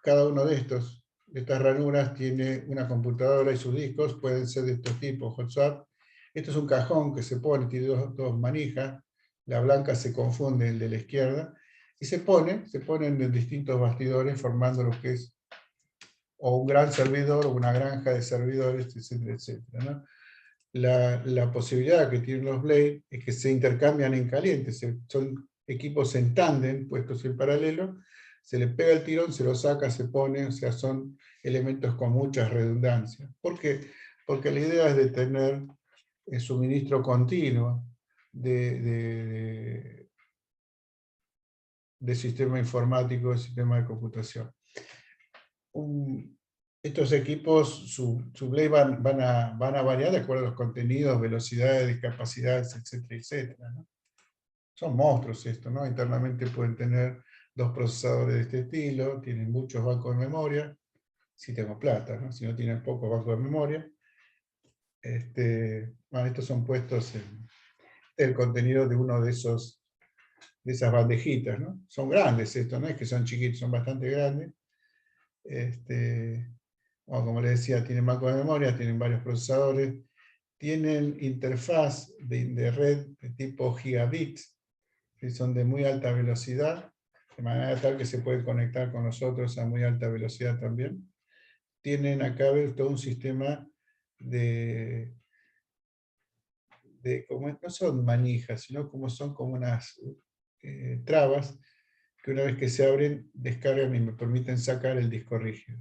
cada uno de estas ranuras tiene una computadora y sus discos pueden ser de estos tipos, hot swap. Esto es un cajón que se pone, tiene dos manijas, la blanca se confunde, el de la izquierda, y se ponen en distintos bastidores formando lo que es o un gran servidor o una granja de servidores, etcétera, etcétera, ¿no? La posibilidad que tienen los blades es que se intercambian en caliente, son equipos en tándem, puestos en paralelo, se le pega el tirón, se lo saca, se pone, o sea, son elementos con muchas redundancias. ¿Por qué? Porque la idea es de tener suministro continuo de sistema informático, de sistema de computación. Estos equipos, su blade van a variar de acuerdo a los contenidos, velocidades, capacidades, etcétera, etcétera, ¿no? Son monstruos estos, ¿no? Internamente pueden tener 2 procesadores de este estilo, tienen muchos bancos de memoria, si tengo plata, ¿no? Si no tienen pocos bancos de memoria. Bueno, estos son puestos en el contenido de uno de esas bandejitas, ¿no? Son grandes estos, no es que son chiquitos, son bastante grandes. Bueno, como les decía, tienen banco de memoria, tienen varios procesadores, tienen interfaz de red de tipo gigabits, que son de muy alta velocidad, de manera tal que se pueden conectar con nosotros a muy alta velocidad también. Tienen acá todo un sistema como no son manijas, sino son como unas trabas que una vez que se abren, descargan y me permiten sacar el disco rígido.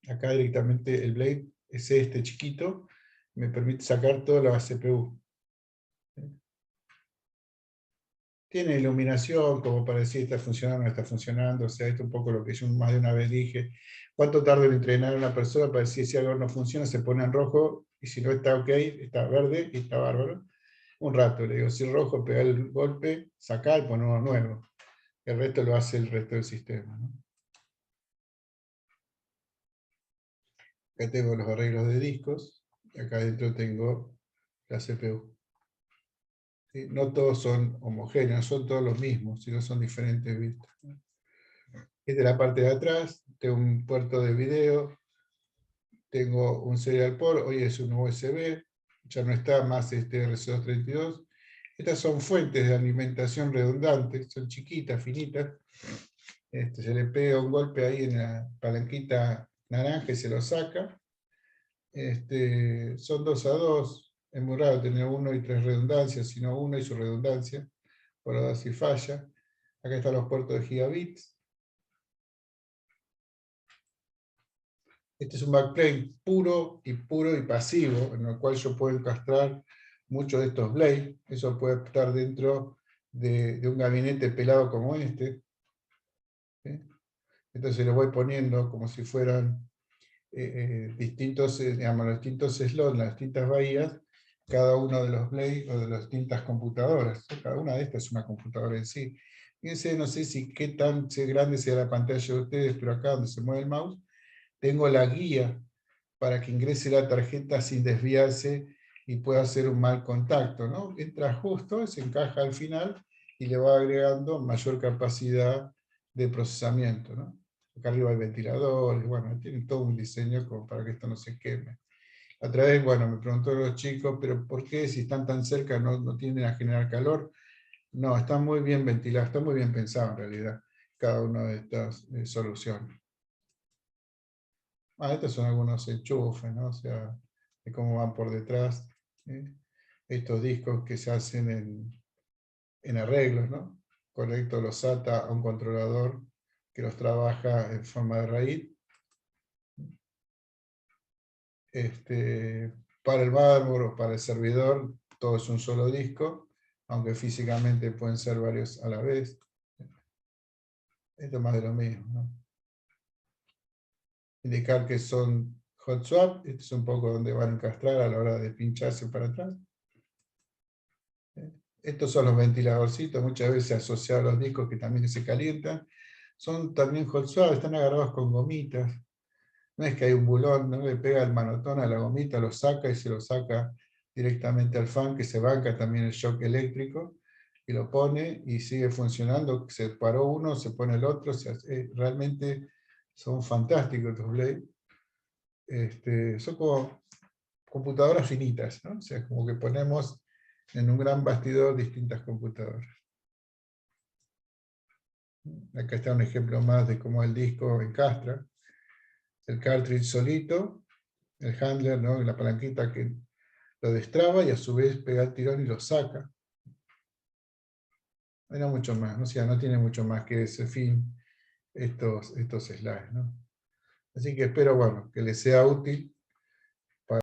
Acá directamente el blade es este chiquito, me permite sacar toda la CPU. Tiene iluminación como para decir está funcionando o no está funcionando, o sea, esto es un poco lo que yo más de una vez dije. ¿Cuánto tarda en entrenar a una persona para decir si algo no funciona, se pone en rojo, y si no está ok, está verde y está bárbaro? Un rato, le digo, si es rojo, pega el golpe, sacar y poner uno nuevo. El resto lo hace el resto del sistema, ¿no? Acá tengo los arreglos de discos, y acá adentro tengo la CPU. ¿Sí? No todos son homogéneos, no son todos los mismos, sino son diferentes bits. Esta es la parte de atrás, tengo un puerto de video, tengo un serial port, hoy es un USB, ya no está más este RC232. Estas son fuentes de alimentación redundantes, son chiquitas, finitas. Se le pega un golpe ahí en la palanquita naranja y se lo saca. Son 2 a 2, es muy raro tener 1 y 3 redundancias, sino 1 y su redundancia, por ahora si falla. Acá están los puertos de gigabits. Este es un backplane puro y pasivo, en el cual yo puedo encastrar muchos de estos blades. Eso puede estar dentro de un gabinete pelado como este. ¿Sí? Entonces lo voy poniendo como si fueran distintos slots, las distintas bahías, cada uno de los blades o de las distintas computadoras. Cada una de estas es una computadora en sí. Fíjense, no sé si qué tan grande sea la pantalla de ustedes, pero acá donde se mueve el mouse, tengo la guía para que ingrese la tarjeta sin desviarse y pueda hacer un mal contacto, ¿no? Entra justo, se encaja al final y le va agregando mayor capacidad de procesamiento, ¿no? Acá arriba hay ventiladores, bueno, tienen todo un diseño como para que esto no se queme. Otra vez, bueno, me preguntó los chicos, pero ¿por qué si están tan cerca no tienden a generar calor? No, está muy bien ventilado, está muy bien pensado en realidad, cada una de estas soluciones. Estos son algunos enchufes, ¿no? O sea, de cómo van por detrás. Estos discos que se hacen en arreglos, ¿no? Conecto los SATA a un controlador que los trabaja en forma de RAID. Para el motherboard o para el servidor, todo es un solo disco, aunque físicamente pueden ser varios a la vez. Esto es más de lo mismo, ¿no? Indicar que son hot swap, este es un poco donde van a encastrar a la hora de pincharse para atrás. Estos son los ventiladorcitos, muchas veces asociados a los discos que también se calientan. Son también hot swap, están agarrados con gomitas. No es que hay un bulón, no le pega el manotón a la gomita, lo saca y se lo saca directamente al fan, que se banca también el shock eléctrico, y lo pone y sigue funcionando. Se paró uno, se pone el otro. Realmente son fantásticos estos Blade. Son como computadoras finitas, ¿no? O sea, como que ponemos en un gran bastidor distintas computadoras. Acá está un ejemplo más de cómo el disco encastra. El cartridge solito, el handler, ¿no? La palanquita que lo destraba y a su vez pega el tirón y lo saca. No mucho más, ¿no? O sea, no tiene mucho más que ese fin estos slides, ¿no? Así que espero, bueno, que les sea útil